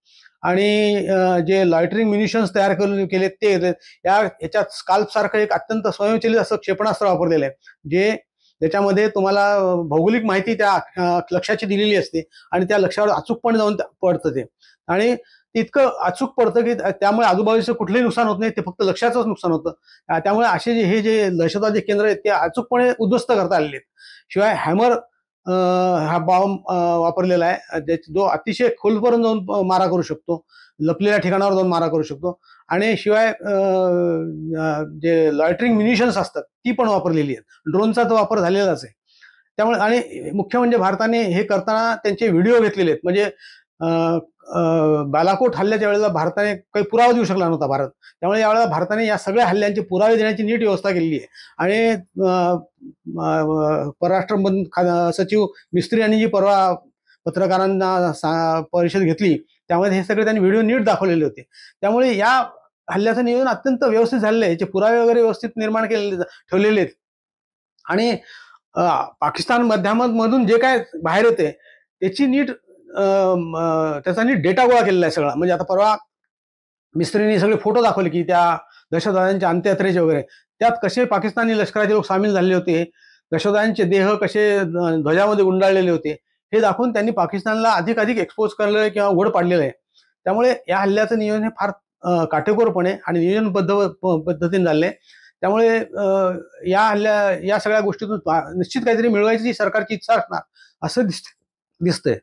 S1: आणि जे लॉयटरिंग म्युनिशन्स तयार केलेत ते याच्यात स्काल्प सारखं एक अत्यंत स्वयंचलित असं क्षेपणास्त्र वापरलेलं आहे जे त्याच्यामध्ये तुम्हाला भौगोलिक माहिती त्या लक्ष्याची दिलेली असते आणि त्या लक्ष्यावर अचूकपणे जाऊन पडतं ते आणि इतकं अचूक पडतं की त्यामुळे आजूबाजूचं कुठलंही नुकसान होत नाही, ते फक्त लक्ष्याचंच नुकसान होतं. त्यामुळे असे हे जे दहशतवादी केंद्र आहेत ते अचूकपणे उद्ध्वस्त करता आलेले आहेत. शिवाय हॅमर हा बॉम्ब वापरलेला आहे जो अतिशय खोलपर्यंत जाऊन मारा करू शकतो, लपलेल्या ठिकाणावर जाऊन मारा करू शकतो आणि शिवाय जे लॉयटरिंग म्युनिशन्स असतात ती पण वापरलेली आहेत. ड्रोनचा तो वापर झालेलाच आहे. त्यामुळे आणि मुख्य म्हणजे भारताने हे करताना त्यांचे व्हिडिओ घेतलेले आहेत. म्हणजे बालाकोट हल्ल्याच्या वेळेला भारताने काही पुरावा देऊ शकला नव्हता भारत, त्यामुळे यावेळेला भारताने या सगळ्या हल्ल्यांचे पुरावे देण्याची नीट व्यवस्था केलेली आहे आणि परराष्ट्र सचिव मिस्त्री यांनी जी परवा पत्रकारांना परिषद घेतली त्यामध्ये हे सगळे त्यांनी व्हिडिओ नीट दाखवलेले होते. त्यामुळे या हल्ल्याचं नियोजन अत्यंत व्यवस्थित झालेलं आहे. याचे पुरावे वगैरे व्यवस्थित निर्माण ठेवलेले आहेत आणि पाकिस्तान माध्यमांमधून जे काय बाहेर येते त्याची नीट त्याचा नीट डेटा गोळा केलेला आहे सगळा. म्हणजे आता परवा मिस्त्रींनी सगळे फोटो दाखवले की त्या दहशतवाद्यांच्या अंत्ययात्रेचे वगैरे त्यात कसे पाकिस्तानी लष्कराचे लोक सामील झालेले होते, दहशतवाद्यांचे देह कसे ध्वजामध्ये गुंडाळलेले होते हे दाखवून त्यांनी पाकिस्तानला अधिक एक्सपोज केलेलं किंवा उघड पाडलेलं आहे. त्यामुळे या हल्ल्याचं नियोजन हे फार काटेकोरपणे आणि नियोजनबद्ध पद्धतीने झाले. त्यामुळे या सगळ्या गोष्टीतून निश्चित काहीतरी मिळवायची सरकारची इच्छा असणार असं दिसतंय.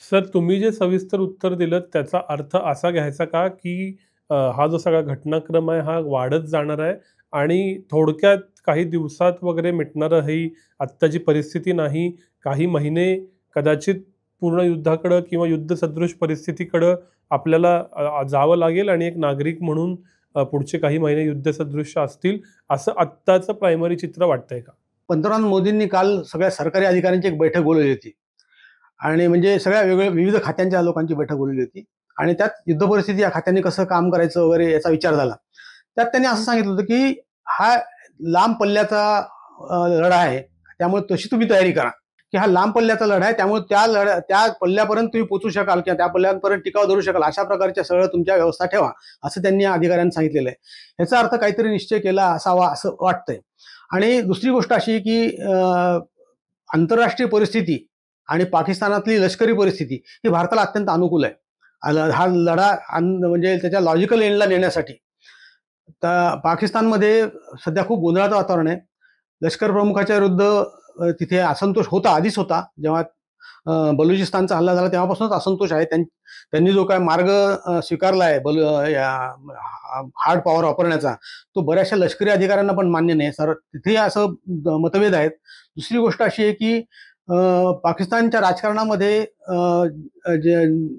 S2: सर, तुम्ही जे सविस्तर उत्तर दिलं त्याचा अर्थ असा घ्यायचा का की हा जो सगळा घटनाक्रम आहे हा वाढत जाणार आहे आणि थोडक्यात काही दिवसात वगैरे मिटणारं ही आत्ताची परिस्थिती नाही, काही महिने कदाचित पूर्ण युद्धाकडं किंवा युद्धसदृश परिस्थितीकडं आपल्याला जावं लागेल आणि एक नागरिक म्हणून पुढचे काही महिने युद्धसदृश्य असतील, असं आत्ताचं प्रायमरी चित्र वाटतंय का?
S1: पंतप्रधान मोदींनी काल सगळ्या सरकारी अधिकाऱ्यांची एक बैठक बोलवली होती आणि म्हणजे सगळ्या वेगवेगळ्या विविध खात्यांच्या लोकांची बैठक बोलवली होती आणि त्यात युद्ध परिस्थिती या खात्यांनी कसं काम करायचं वगैरे याचा विचार झाला. त्यात त्यांनी असं सांगितलं होतं की हा लांब पल्ल्याचा लढा आहे, त्यामुळे तशी तुम्ही तयारी करा की हा लांब पल्ल्याचा लढा आहे, त्यामुळे त्या पल्ल्यापर्यंत तुम्ही पोहोचू शकाल किंवा त्या पल्ल्यापर्यंत टिकाव धरू शकाल अशा प्रकारच्या सगळं तुमच्या व्यवस्था ठेवा, असं त्यांनी अधिकाऱ्यांनी सांगितलेलं आहे. ह्याचा अर्थ काहीतरी निश्चय केला असावा असं वाटतंय. आणि दुसरी गोष्ट अशी की आंतरराष्ट्रीय परिस्थिती आणि पाकिस्तानातली लष्करी परिस्थिती ही भारताला अत्यंत अनुकूल आहे. हा लढा म्हणजे त्याच्या लॉजिकल एंडला नेण्यासाठी. तर पाकिस्तानमध्ये सध्या खूप गोंधळाचं वातावरण आहे. लष्कर प्रमुखाच्या विरुद्ध तिथे असंतोष होता, आधीच होता. जेव्हा बलुचिस्तानचा हल्ला झाला तेव्हापासूनच असंतोष आहे. त्यांनी जो काय मार्ग स्वीकारला आहे हार्ड पॉवर वापरण्याचा, तो बऱ्याचशा लष्करी अधिकाऱ्यांना पण मान्य नाही. तिथे असं मतभेद आहेत. दुसरी गोष्ट अशी आहे की पाकिस्तानच्या राजकारणामध्ये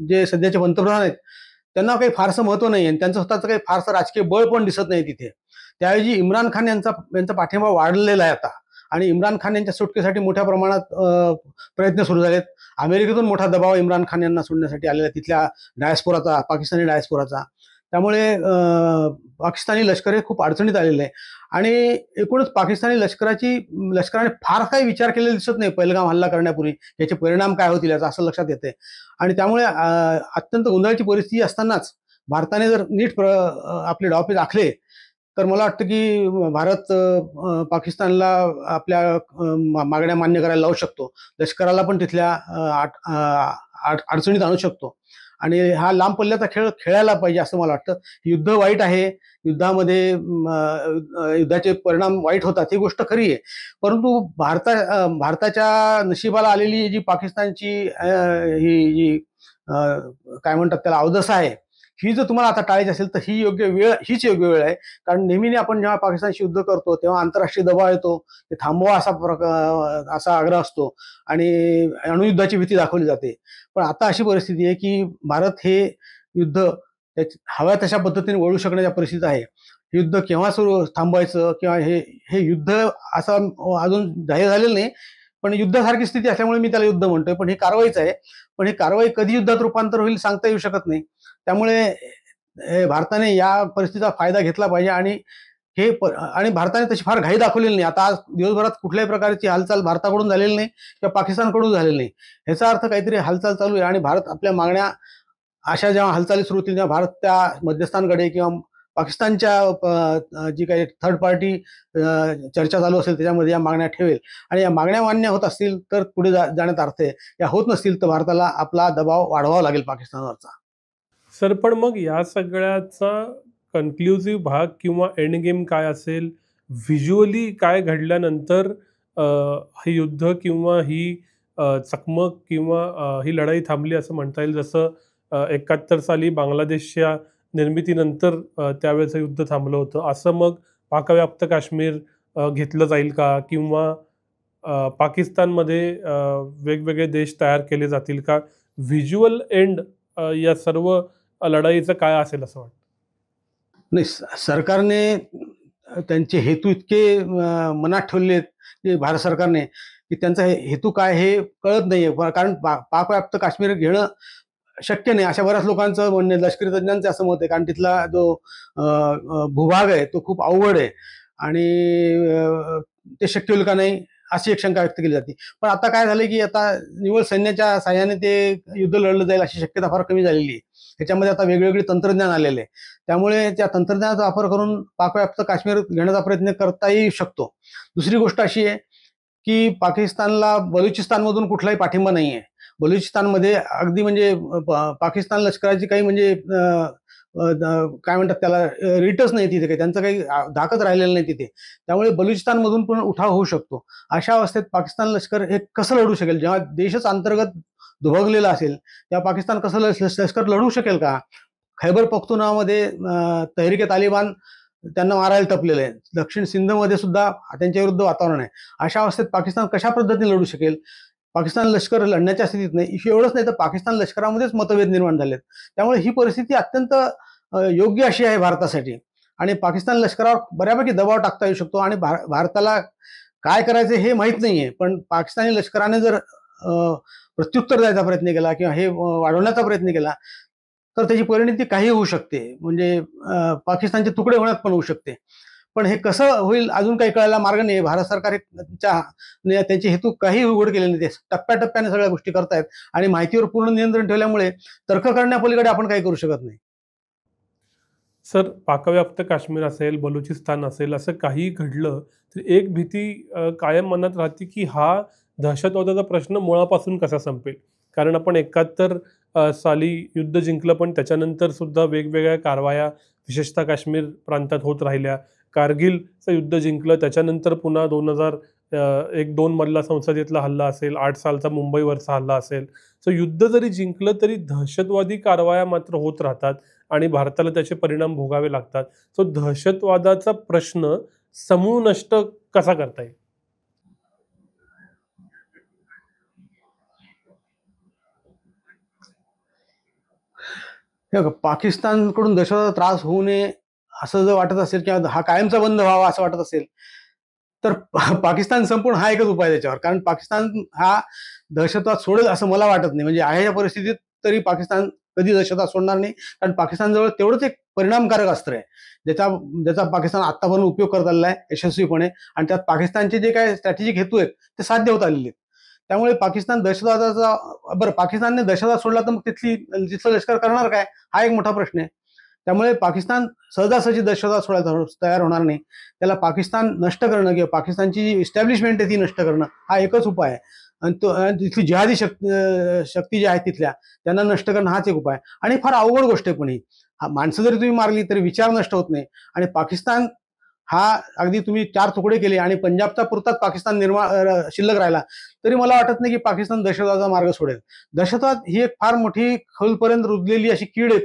S1: जे सध्याचे पंतप्रधान आहेत त्यांना काही फारसं महत्व नाही आणि त्यांचं स्वतःचं काही फारसं राजकीय बळ पण दिसत नाही तिथे. त्याऐवजी इम्रान खान यांचा पाठिंबा वाढलेला आहे आता आणि इम्रान खान यांच्या सुटकेसाठी मोठ्या प्रमाणात प्रयत्न सुरू झालेत. अमेरिकेतून मोठा दबाव इम्रान खान यांना सोडण्यासाठी आलेला तिथल्या डायस्पोराचा, पाकिस्तानी डायस्पोराचा. त्यामुळे पाकिस्तानी लष्कर हे खूप अडचणीत आलेलं आहे आणि एकूणच पाकिस्तानी लष्कराने फार काही विचार केलेला दिसत नाही पहलगाम हल्ला करण्यापूर्वी याचे परिणाम काय होतील याचं असं लक्षात येते. आणि त्यामुळे अत्यंत गोंधळाची परिस्थिती असतानाच भारताने जर नीट आपले डावपेच आखले तर मला वाटतं की भारत पाकिस्तानला आपल्या मागण्या मान्य करायला लावू शकतो. लष्कराला पण तिथल्या अडचणीत आणू शकतो आणि हा लांब पल्ल्याचा खेळ खेळायला पाहिजे असं मला वाटतं. युद्ध वाईट आहे, युद्धामध्ये युद्धाचे परिणाम वाईट होतात ही गोष्ट खरी आहे. परंतु भारताच्या नशिबाला आलेली जी पाकिस्तानची ही जी काय म्हणतात त्याला अवदसा आहे, ही जर तुम्हाला आता टाळायची असेल तर हीच योग्य वेळ आहे. कारण नेहमीने आपण जेव्हा पाकिस्तानशी युद्ध करतो तेव्हा आंतरराष्ट्रीय दबाव येतो, ते थांबवा असा आग्रह असतो आणि अणुयुद्धाची भीती दाखवली जाते. पण आता अशी परिस्थिती आहे की भारत हे युद्ध हव्या तशा पद्धतीने वळू शकण्याच्या परिस्थितीत आहे. युद्ध केव्हा थांबवायचं किंवा हे युद्ध असं अजून जाहीर झालेलं नाही, पण युद्धासारखी स्थिती असल्यामुळे मी त्याला युद्ध म्हणतोय. पण ही कारवाईच आहे. पण ही कारवाई कधी युद्धात रूपांतर होईल सांगता येऊ शकत नाही. त्यामुळे भारताने या परिस्थितीचा फायदा घेतला पाहिजे आणि भारताने तशी फार घाई दाखवलेली नाही. आता आज दिवसभरात कुठल्याही प्रकारची हालचाल भारताकडून झालेली नाही किंवा पाकिस्तानकडून झालेली नाही. ह्याचा अर्थ काहीतरी हालचाल चालू आहे आणि भारत आपल्या मागण्या अशा जेव्हा हालचाली सुरू होतील तेव्हा भारत त्या मध्यस्थांकडे किंवा पाकिस्तानच्या जी काही थर्ड पार्टी चर्चा चालू असेल त्याच्यामध्ये या मागण्या ठेवेल आणि या मागण्या मान्य होत असतील तर पुढे जाण्यात अर्थ आहे. या होत नसतील तर भारताला आपला दबाव वाढवावा लागेल पाकिस्तानवरचा.
S2: सर, पण मग या सगळ्याचा कन्क्लुसिव्ह भाग किंवा एंड गेम काय असेल? व्हिज्युअली काय घडल्यानंतर हे युद्ध किंवा ही चकमक किंवा ही लढाई थांबली असं म्हणता येईल? जसं 71 साली बांगलादेशच्या निर्मितीनंतर त्यावेळेचं युद्ध थांबलं होतं, असं मग पाकव्याप्त काश्मीर घेतलं जाईल का? किंवा पाकिस्तानमध्ये वेगवेगळे देश तयार केले जातील का? व्हिज्युअल एंड या सर्व लढाईचं काय असेल असं वाटतं?
S1: नाही, सरकारने त्यांचे हेतू इतके मनात ठेवले आहेत की भारत सरकारने की त्यांचा हेतू काय हे कळत नाहीये. कारण पाकव्याप्त काश्मीर घेणं शक्य नाही अशा बऱ्याच लोकांचं म्हणणं, लष्करी तज्ञांचं असं मत आहे. कारण तिथला जो भूभाग आहे तो खूप अवघड आहे आणि ते शक्य होईल का नाही अशी एक शंका व्यक्त केली जाते. पण आता काय झालं की आता निव्वळ सैन्याच्या साह्याने ते युद्ध लढलं जाईल अशी शक्यता फार कमी झालेली आहे. त्याच्यामध्ये आता वेगवेगळे तंत्रज्ञान आलेले आहे. त्यामुळे त्या तंत्रज्ञानाचा वापर करून पाकव्याप्त काश्मीर घेण्याचा प्रयत्न करता येऊ शकतो. दुसरी गोष्ट अशी आहे की पाकिस्तानला बलुचिस्तानमधून कुठलाही पाठिंबा नाही आहे. बलुचिस्तानमध्ये अगदी म्हणजे पाकिस्तान लष्कराची काही म्हणजे काय म्हणतात त्याला रीटच नाही तिथे, काही त्यांचं काही धाकच राहिलेलं नाही तिथे. त्यामुळे बलुचिस्तानमधून पण उठाव होऊ शकतो. अशा अवस्थेत पाकिस्तान लष्कर हे कसं लढू शकेल? जेव्हा देशच अंतर्गत दुभगलेला असेल तेव्हा पाकिस्तान कसं लष्कर लढू शकेल का? खैबर पख्तुनख्वामध्ये तहरीक तालिबान त्यांना मारायला टपलेलं आहे. दक्षिण सिंधमध्ये सुद्धा त्यांच्या विरुद्ध वातावरण आहे. अशा अवस्थेत पाकिस्तान कशा पद्धतीने लढू शकेल? पाकिस्तान लष्कर लढण्याच्या स्थितीत नाही. एवढंच नाही तर पाकिस्तान लष्करामध्येच मतभेद निर्माण झालेत. त्यामुळे ही परिस्थिती अत्यंत योग्य अशी आहे भारतासाठी आणि पाकिस्तान लष्करावर बऱ्यापैकी दबाव टाकता येऊ शकतो आणि भारताला काय करायचं हे माहीत नाहीये. पण पाकिस्तानी लष्कराने जर प्रत्युत्तर द्यायचा प्रयत्न केला किंवा हे वाढवण्याचा प्रयत्न केला तर त्याची परिणती काही होऊ शकते. म्हणजे पाकिस्तानचे तुकडे होण्यात पण होऊ शकते. पण हे कसं होईल अजून काही कळायला मार्ग नाही. भारत सरकार त्यांचे हेतू काही उघड केले नाही. ते टप्प्याटप्प्याने सगळ्या गोष्टी करतायत आणि माहितीवर पूर्ण नियंत्रण ठेवल्यामुळे तर्क करण्यापलीकडे आपण काही करू शकत नाही.
S2: सर, पाकव्याप्त काश्मीर असेल, बलुचिस्तान असेल, असं काही घडलं तर एक भीती कायम मनात राहते की हा दहशतवादाचा प्रश्न मुळापासून कसा संपेल. कारण आपण 71 साली युद्ध जिंकलं, पण त्याच्यानंतर सुद्धा वेगवेगळ्या कारवाया विशेषतः काश्मीर प्रांतात होत राहिल्या. कारगिलचं युद्ध जिंकलं, त्याच्यानंतर पुन्हा 2001-2 मधला संसदेतला हल्ला असेल, 8 सालचा मुंबईवरचा हल्ला असेल. सो युद्ध जरी जिंकलं तरी दहशतवादी कारवाया मात्र होत राहतात आणि भारताला त्याचे परिणाम भोगावे लागतात. सो दहशतवादाचा प्रश्न समूळ नष्ट कसा करता येईल?
S1: पाकिस्तानकडून दहशतवादाचा त्रास होऊ नये असं जर वाटत असेल किंवा हा कायमचा बंद व्हावा असं वाटत असेल तर पाकिस्तान संपूर्ण हा एकच उपाय त्याच्यावर. कारण पाकिस्तान हा दहशतवाद सोडेल असं मला वाटत नाही. म्हणजे आहे या परिस्थितीत तरी पाकिस्तान कधी दहशतवाद सोडणार नाही. कारण पाकिस्तानजवळ तेवढंच एक परिणामकारक अस्त्र आहे ज्याचा पाकिस्तान आत्तापर्यंत उपयोग करत आलेला आहे यशस्वीपणे आणि त्यात पाकिस्तानचे जे काही स्ट्रॅटेजिक हेतू आहेत ते साध्य होत आलेले आहेत. त्यामुळे पाकिस्तान पाकिस्तानने दहशतवाद सोडला तर मग तिथलं लष्कर करणार काय हा एक मोठा प्रश्न आहे. त्यामुळे पाकिस्तान सहजासहजी दहशतवाद सोडायला तयार होणार नाही. त्याला पाकिस्तान नष्ट करणं किंवा पाकिस्तानची जी इस्टॅब्लिशमेंट आहे ती नष्ट करणं हा एकच उपाय आहे. आणि तिथली जिहादी शक्ती जी आहे तिथल्या त्यांना नष्ट करणं हाच एक उपाय आणि फार अवघड गोष्ट आहे. पण ही माणसं जरी तुम्ही मारली तरी विचार नष्ट होत नाही. आणि पाकिस्तान हा अगदी तुम्ही 4 तुकडे केले आणि पंजाबचा पुरताच पाकिस्तान शिल्लक राहिला तरी मला वाटत नाही की पाकिस्तान दहशतवादाचा मार्ग सोडेल. दहशतवाद ही एक फार मोठी खोलपर्यंत रुजलेली अशी कीड आहे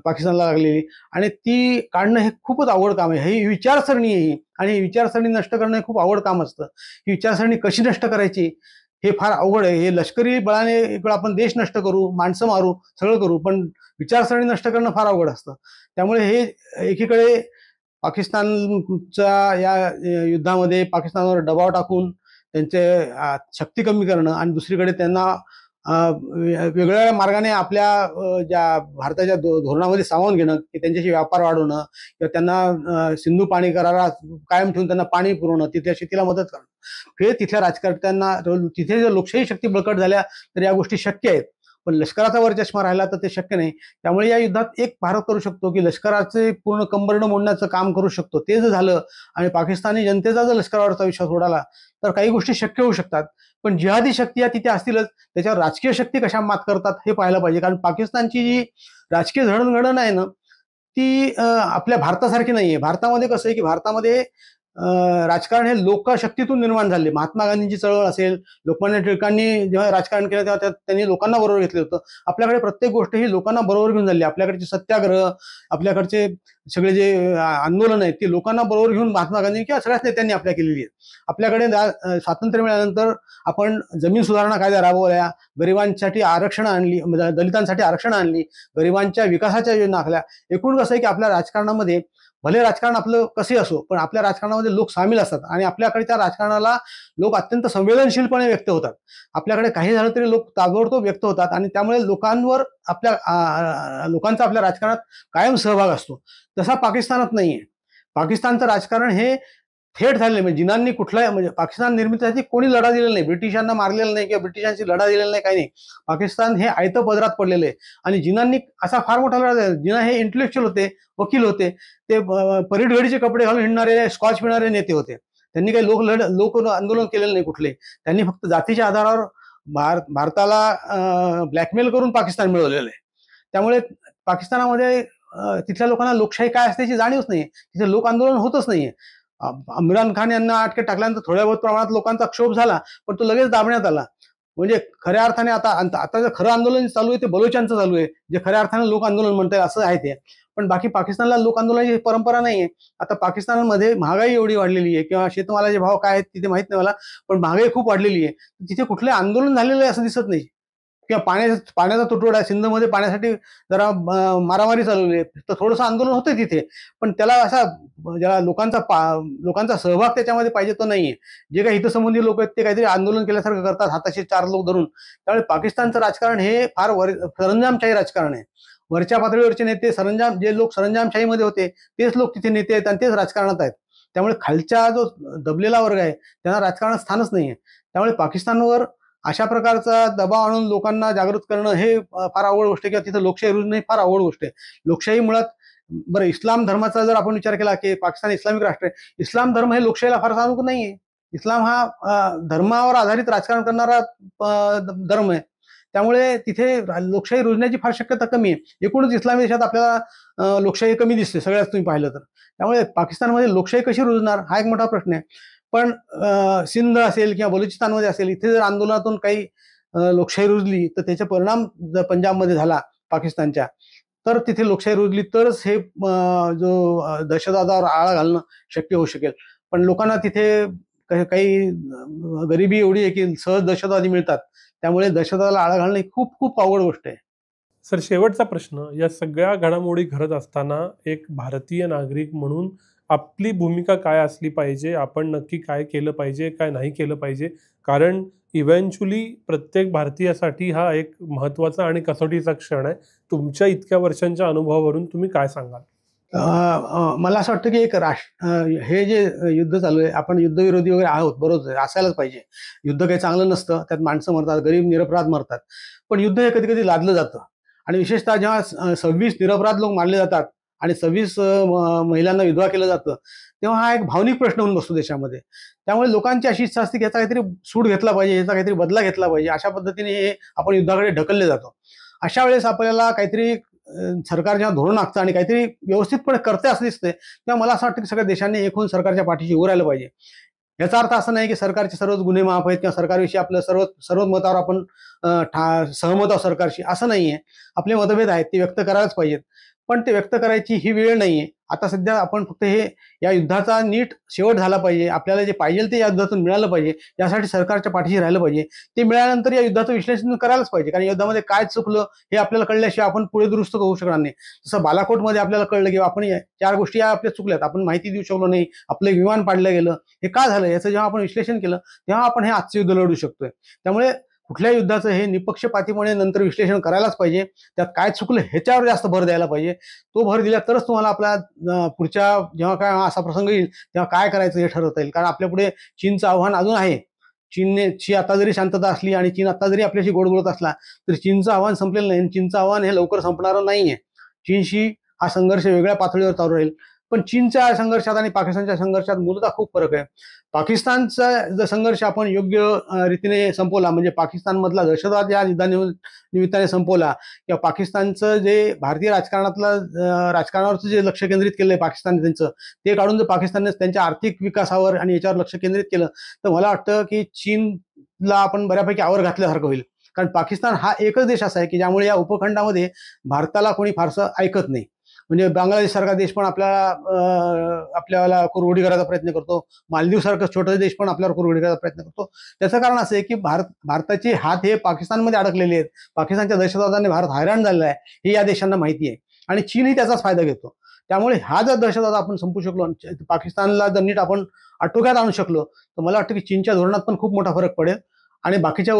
S1: पाकिस्तानला लागलेली आणि ती काढणं हे खूपच अवघड काम आहे. ही विचारसरणी आहे आणि ही विचारसरणी नष्ट करणं हे खूप अवघड काम असतं. ही विचारसरणी कशी नष्ट करायची हे फार अवघड आहे. हे लष्करी बळाने एक वेळ आपण देश नष्ट करू, माणसं मारू, सगळं करू, पण विचारसरणी नष्ट करणं फार अवघड असतं. त्यामुळे हे एकीकडे पाकिस्तानच्या या युद्धामध्ये पाकिस्तानवर दबाव टाकून त्यांचे शक्ती कमी करणं आणि दुसरीकडे त्यांना वेगवेगळ्या मार्गाने आपल्या ज्या भारताच्या धोरणामध्ये सामावून घेणं की त्यांच्याशी व्यापार वाढवणं किंवा त्यांना सिंधू पाणी करारात कायम ठेवून त्यांना पाणी पुरवणं, तिथल्या शेतीला मदत करणं हे तिथल्या राजकारत्यांना तिथे जर लोकशाही शक्ती बळकट झाल्या तर या गोष्टी शक्य आहेत. पण लष्कराचा वर चष्मा राहिला तर ते शक्य नाही. त्यामुळे या युद्धात एक भारत करू शकतो की लष्कराचे पूर्ण कंबरडं मोडण्याचं काम करू शकतो. ते जर झालं आणि पाकिस्तानी जनतेचा जर लष्करावरचा विश्वास उडाला तर काही गोष्टी शक्य होऊ शकतात. पण जिहादी शक्ती या तिथे असतीलच. त्याच्यावर राजकीय शक्ती कशा मात करतात हे पाहायला पाहिजे. कारण पाकिस्तानची जी राजकीय जडणघडण आहे ना ती आपल्या भारतासारखी नाहीये. भारतामध्ये कसं आहे की भारतामध्ये राजकारण हे लोकशक्तीतून निर्माण झाले. महात्मा गांधींची चळवळ असेल, लोकमान्य टिळकांनी जेव्हा राजकारण केलं तेव्हा त्यांनी लोकांना बरोबर घेतलं होतं. आपल्याकडे प्रत्येक गोष्ट ही लोकांना बरोबर घेऊन झाली. आपल्याकडचे सत्याग्रह, आपल्याकडचे सगळे जे आंदोलन आहेत ते लोकांना बरोबर घेऊन महात्मा गांधी किंवा सगळ्याच नेत्यांनी आपल्या केलेली आहेत. आपल्याकडे स्वातंत्र्य मिळाल्यानंतर आपण जमीन सुधारणा कायदा राबवल्या, गरिबांसाठी आरक्षण आणली, दलितांसाठी आरक्षण आणली, गरिबांच्या विकासाच्या योजना आखल्या. एकूण कसं आहे की आपल्या राजकारणामध्ये भले राजकारण आपलं कसे असो पण आपल्या राजकारणामध्ये लोक सामील असतात आणि आपल्याकडच्या राजकारणाला लोक अत्यंत संवेदनशीलपणे व्यक्त होतात. आपल्याकडे काही झालं तरी लोक ताबडतोब व्यक्त होतात आणि त्यामुळे लोकांचा आपल्या राजकारणात कायम सहभाग असतो. तसा पाकिस्तानात नाहीये. पाकिस्तानचं राजकारण हे थेट झालेलं आहे. म्हणजे जिनांनी म्हणजे पाकिस्तान निर्मितीसाठी कोणी लढा दिलेला नाही, ब्रिटिशांना मारलेलं नाही किंवा ब्रिटिशांशी लढा दिलेला नाही, काही नाही. पाकिस्तान हे आयतं पदरात पडलेलं आहे आणि जिनांनी असा फार मोठा लढा दिला. जिना हे इंटेलेक्च्युअल होते, वकील होते, ते परेड घडीचे कपडे घालून हिंडणारे स्कॉच पिणारे नेते होते. त्यांनी काही लोक आंदोलन केलेलं नाही कुठले. त्यांनी फक्त जातीच्या आधारावर भारताला ब्लॅकमेल करून पाकिस्तान मिळवलेलं आहे. त्यामुळे पाकिस्तानामध्ये तिथल्या लोकांना लोकशाही काय असते याची जाणीवच नाहीये. तिथे लोक आंदोलन होतच नाहीये. इम्रान खान यांना अटकेत टाकल्यानंतर थोड्या बहुत प्रमाणात लोकांचा क्षोभ झाला पण तो लगेच दाबण्यात आला. म्हणजे खऱ्या अर्थाने आता जे खरं आंदोलन चालू आहे ते बलोचांचं चालू आहे, जे खऱ्या अर्थाने लोक आंदोलन म्हणतात असं आहे ते. पण बाकी पाकिस्तानला लोक आंदोलनाची परंपरा नाही आहे. आता पाकिस्तानमध्ये महागाई एवढी वाढलेली आहे किंवा शेतमालाचे भाव काय आहेत तिथे माहित नाही मला, पण महागाई खूप वाढलेली आहे. तिथे कुठले आंदोलन झालेलं आहे असं दिसत नाही. किंवा पाण्याचा तुटवडा आहे, सिंधमध्ये पाण्यासाठी जरा मारामारी चालवली आहे, तर थोडंसं आंदोलन होतंय तिथे, पण त्याला असा ज्याला लोकांचा सहभाग त्याच्यामध्ये पाहिजे तो नाहीये. जे काही हितसंबंधी लोक आहेत ते काहीतरी आंदोलन केल्यासारखं करतात, हाताशी 4 लोक धरून. त्यामुळे पाकिस्तानचं राजकारण हे फार सरंजामशाही राजकारण आहे. वरच्या पातळीवरचे नेते जे लोक सरंजामशाहीमध्ये होते तेच लोक तिथे नेते आहेत आणि तेच राजकारणात आहेत. त्यामुळे खालचा जो दबलेला वर्ग आहे त्यांना राजकारणात स्थानच नाहीये. त्यामुळे पाकिस्तानवर अशा प्रकारचा दबाव आणून लोकांना जागृत करणं हे फार अवघड गोष्ट आहे, किंवा तिथं लोकशाही रुजणं ही फार अवघड गोष्ट आहे. लोकशाही मुळात बरं, इस्लाम धर्माचा जर आपण विचार केला की पाकिस्तान इस्लामिक राष्ट्र आहे, इस्लाम धर्म हे लोकशाहीला फार अनुकूल नाहीये. इस्लाम हा धर्मावर आधारित राजकारण करणारा धर्म आहे. त्यामुळे तिथे लोकशाही रुजण्याची फार शक्यता कमी आहे. एकूणच इस्लामी देशात आपल्याला लोकशाही कमी दिसते सगळ्यात तुम्ही पाहिलं तर. त्यामुळे पाकिस्तानमध्ये लोकशाही कशी रुजणार हा एक मोठा प्रश्न आहे. पण सिंध असेल किंवा बलुचिस्तानमध्ये असेल, इथे जर आंदोलनातून काही लोकशाही रुजली तर त्याचा परिणाम जर पंजाबमध्ये झाला पाकिस्तानच्या, तर तिथे लोकशाही रुजली तरच हे जो दहशतवादावर आळा घालणं शक्य होऊ शकेल. पण लोकांना तिथे काही गरिबी एवढी आहे की सहज दहशतवादी मिळतात. त्यामुळे दहशतवादाला आळा घालणं ही खूप खूप अवघड गोष्ट आहे.
S2: सर, शेवटचा प्रश्न, या सगळ्या घडामोडी घडत असताना एक भारतीय नागरिक म्हणून आपली भूमिका काय असली पाहिजे? आपण नक्की काय केलं पाहिजे, काय नाही केलं पाहिजे? कारण इव्हेंच्युअली प्रत्येक भारतीयासाठी हा एक महत्त्वाचा आणि कसोटीचा क्षण आहे. तुमच्या इतक्या वर्षांच्या अनुभवावरून तुम्ही काय सांगाल?
S1: मला असं वाटतं की हे जे युद्ध चालू आहे, आपण युद्धविरोधी वगैरे आहोत, बरोबर असायलाच पाहिजे. युद्ध काही चांगलं नसतं, त्यात माणसं मरतात, गरीब निरपराध मरतात. पण युद्ध हे कधी कधी लादलं जातं, आणि विशेषतः जेव्हा 26 निरपराध लोक मारले जातात आणि 26 महिलांना विधवा केलं जातं, तेव्हा हा एक भावनिक प्रश्न होऊन बसतो देशामध्ये. त्यामुळे लोकांची अशी इच्छा असते की याचा काहीतरी सूड घेतला पाहिजे, याचा काहीतरी बदला घेतला पाहिजे. अशा पद्धतीने हे आपण युद्धाकडे ढकलले जातो. अशा वेळेस आपल्याला काहीतरी सरकार जेव्हा धोरण आखतं आणि काहीतरी व्यवस्थितपणे करते असं दिसतंय, तेव्हा मला असं वाटतं की सगळ्या देशांनी एक होऊन सरकारच्या पाठीशी उभं राहिलं पाहिजे. याचा अर्थ असा नाही की सरकारचे सर्वच गुन्हे माफ आहेत किंवा सरकारविषयी आपलं सर्व मतावर आपण सहमत आहोत सरकारशी, असं नाहीये. आपले मतभेद आहेत ते व्यक्त करायलाच पाहिजेत, पण ते व्यक्त करायची ही वेळ नाहीये. आता सध्या आपण फक्त या युद्धाचा नीट शेवट झाला पाहिजे, आपल्याला जे पाहिजे ते या युद्धातून मिळालं पाहिजे, यासाठी सरकारच्या पाठीशी राहिलं पाहिजे. ते मिळाल्यानंतर या युद्धाचं विश्लेषण करायलाच पाहिजे, कारण युद्धामध्ये काय चुकलं हे आपल्याला कळल्याशिवाय आपण पुढे दुरुस्त होऊ शकणार नाही. जसं बालाकोटमध्ये आपल्याला कळलं की आपण 4 गोष्टी या आपल्या चुकल्यात, आपण माहिती देऊ शकलो नाही, आपलं विमान पाडलं गेलं, हे का झालं याचं जेव्हा आपण विश्लेषण केलं तेव्हा आपण हे आजचं युद्ध लढू शकतोय. त्यामुळे कुठल्या युद्धाचं हे निपक्षपातीपणे नंतर विश्लेषण करायलाच पाहिजे. त्यात काय चुकलं ह्याच्यावर जास्त भर द्यायला पाहिजे. तो भर दिला तरच तुम्हाला आपल्या पुढच्या जेव्हा काय असा प्रसंग येईल तेव्हा काय करायचं हे ठरवता येईल. कारण आपल्या पुढे चीनचं आव्हान अजून आहे. चीनची आता जरी शांतता असली आणि चीन आता जरी आपल्याशी गोड बोलत असला तरी चीनचं आव्हान संपलेलं नाही. चीनचं आव्हान हे लवकर संपणारं नाहीये. चीनशी हा संघर्ष वेगळ्या पातळीवर चालू राहील. पण चीनच्या संघर्षात आणि पाकिस्तानच्या संघर्षात मूलतः खूप फरक आहे. पाकिस्तानचा जर संघर्ष आपण योग्य रीतीने संपवला, म्हणजे पाकिस्तानमधला दहशतवाद या निमित्ताने संपवला, किंवा पाकिस्तानचं जे भारतीय राजकारणावरचं जे लक्ष केंद्रित केलंय पाकिस्तानने त्यांचं, ते काढून जर पाकिस्तानने त्यांच्या आर्थिक विकासावर आणि याच्यावर लक्ष केंद्रित केलं तर मला वाटतं की चीनला आपण बऱ्यापैकी आवर घातल्यासारखं होईल. कारण पाकिस्तान हा एकच देश असा आहे की ज्यामुळे या उपखंडामध्ये भारताला कोणी फारसं ऐकत नाही. म्हणजे बांगलादेश सारखा देश पण आपल्याला कुरघोडी करायचा प्रयत्न करतो. मालदीव सारखा छोटा देश पण आपल्यावर कुरघोडी करायचा प्रयत्न करतो. त्याचं कारण असं आहे की भारताचे हात हे पाकिस्तानमध्ये अडकलेले आहेत. पाकिस्तानच्या दहशतवादाने भारत हैराण झालेला आहे हे या देशांना माहिती आहे, आणि चीनही त्याचाच फायदा घेतो. त्यामुळे हा जर दहशतवाद आपण संपू शकलो, पाकिस्तानला जर नीट आपण आटोक्यात आणू शकलो, तर मला वाटतं की चीनच्या धोरणात पण खूप मोठा फरक पडेल. आणि बाकीच्या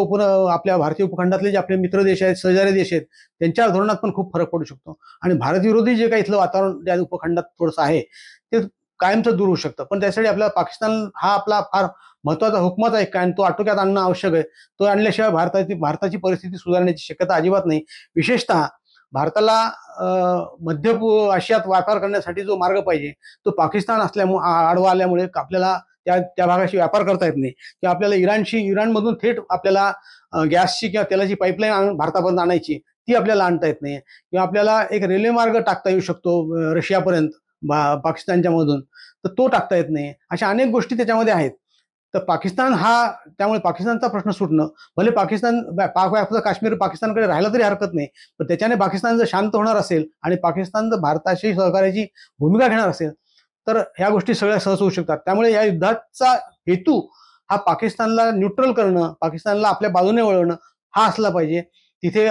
S1: आपल्या भारतीय उपखंडातले जे आपले मित्र देश आहेत, शेजारी देश आहेत, त्यांच्या धोरणात पण खूप फरक पडू शकतो. आणि भारत विरोधी जे काही इथलं वातावरण ज्या उपखंडात थोडंसं आहे ते कायमचं दूर होऊ शकतं. पण त्यासाठी आपल्याला पाकिस्तान हा आपला फार महत्वाचा हुकमाचा एक आणि तो आटोक्यात आणणं आवश्यक आहे. तो आणल्याशिवाय भारताची परिस्थिती सुधारण्याची शक्यता अजिबात नाही. विशेषतः भारताला मध्य आशियात व्यापार करण्यासाठी जो मार्ग पाहिजे तो पाकिस्तान आडवा आल्यामुळे आपल्याला त्या भागाशी व्यापार करता येत नाही, किंवा आपल्याला इराणमधून थेट आपल्याला गॅसची किंवा तेलाची पाईपलाईन भारतापर्यंत आणायची, ती आपल्याला आणता येत नाही, किंवा आपल्याला एक रेल्वे मार्ग टाकता येऊ शकतो रशियापर्यंत पाकिस्तानच्या मधून, तर तो टाकता येत नाही. अशा अनेक गोष्टी त्याच्यामध्ये आहेत. तर पाकिस्तान त्यामुळे पाकिस्तानचा प्रश्न सुटणं, भले पाक व्याप्त काश्मीर पाकिस्तानकडे राहायला तरी हरकत नाही, पण त्याच्याने पाकिस्तान जर शांत होणार असेल आणि पाकिस्तान जर भारताशी सहकार्याची भूमिका घेणार असेल तर ह्या गोष्टी सगळ्या सहज होऊ शकतात. त्यामुळे या युद्धाचा हेतू हा पाकिस्तानला न्यूट्रल करणं, पाकिस्तानला आपल्या बाजूने वळवणं हा असला पाहिजे. तिथे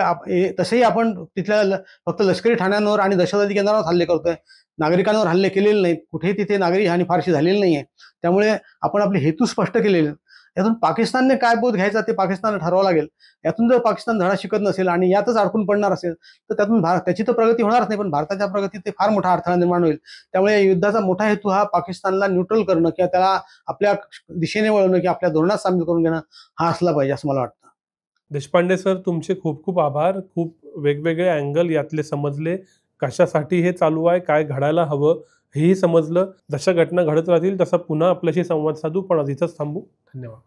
S1: तसंही आपण तिथल्या फक्त लष्करी ठाण्यांवर आणि दहशतवादी केंद्रांवर हल्ले करतोय, नागरिकांवर हल्ले केलेले नाहीत, कुठेही तिथे नागरी हानी फारशी झालेली नाहीये. त्यामुळे आपण आपले हेतू स्पष्ट केलेले. यातून पाकिस्तानने काय बोध घ्यायचा ते पाकिस्तानला ठरवावं लागेल. यातून जर पाकिस्तान धडा शिकत नसेल आणि यातच अडकून पडणार असेल तर त्यातून त्याची तर प्रगती होणारच नाही, पण भारताच्या प्रगतीत ते फार मोठा अडथळा निर्माण होईल. त्यामुळे या युद्धाचा मोठा हेतू हा पाकिस्तानला न्यूट्रल करणं किंवा त्याला आपल्या दिशेने वळवणं किंवा आपल्या धोरणात सामील करून घेणं हा असला पाहिजे असं मला वाटतं.
S2: देशपांडे सर, तुमचे खूप खूप आभार. खूप वेगवेगळे अँगल यातले समजले. कशासाठी हे चालू आहे, काय घडायला हवं हेही समजलं. जशा घटना घडत राहतील तसा पुन्हा आपल्याशी संवाद साधू, पण इथंच थांबू. धन्यवाद.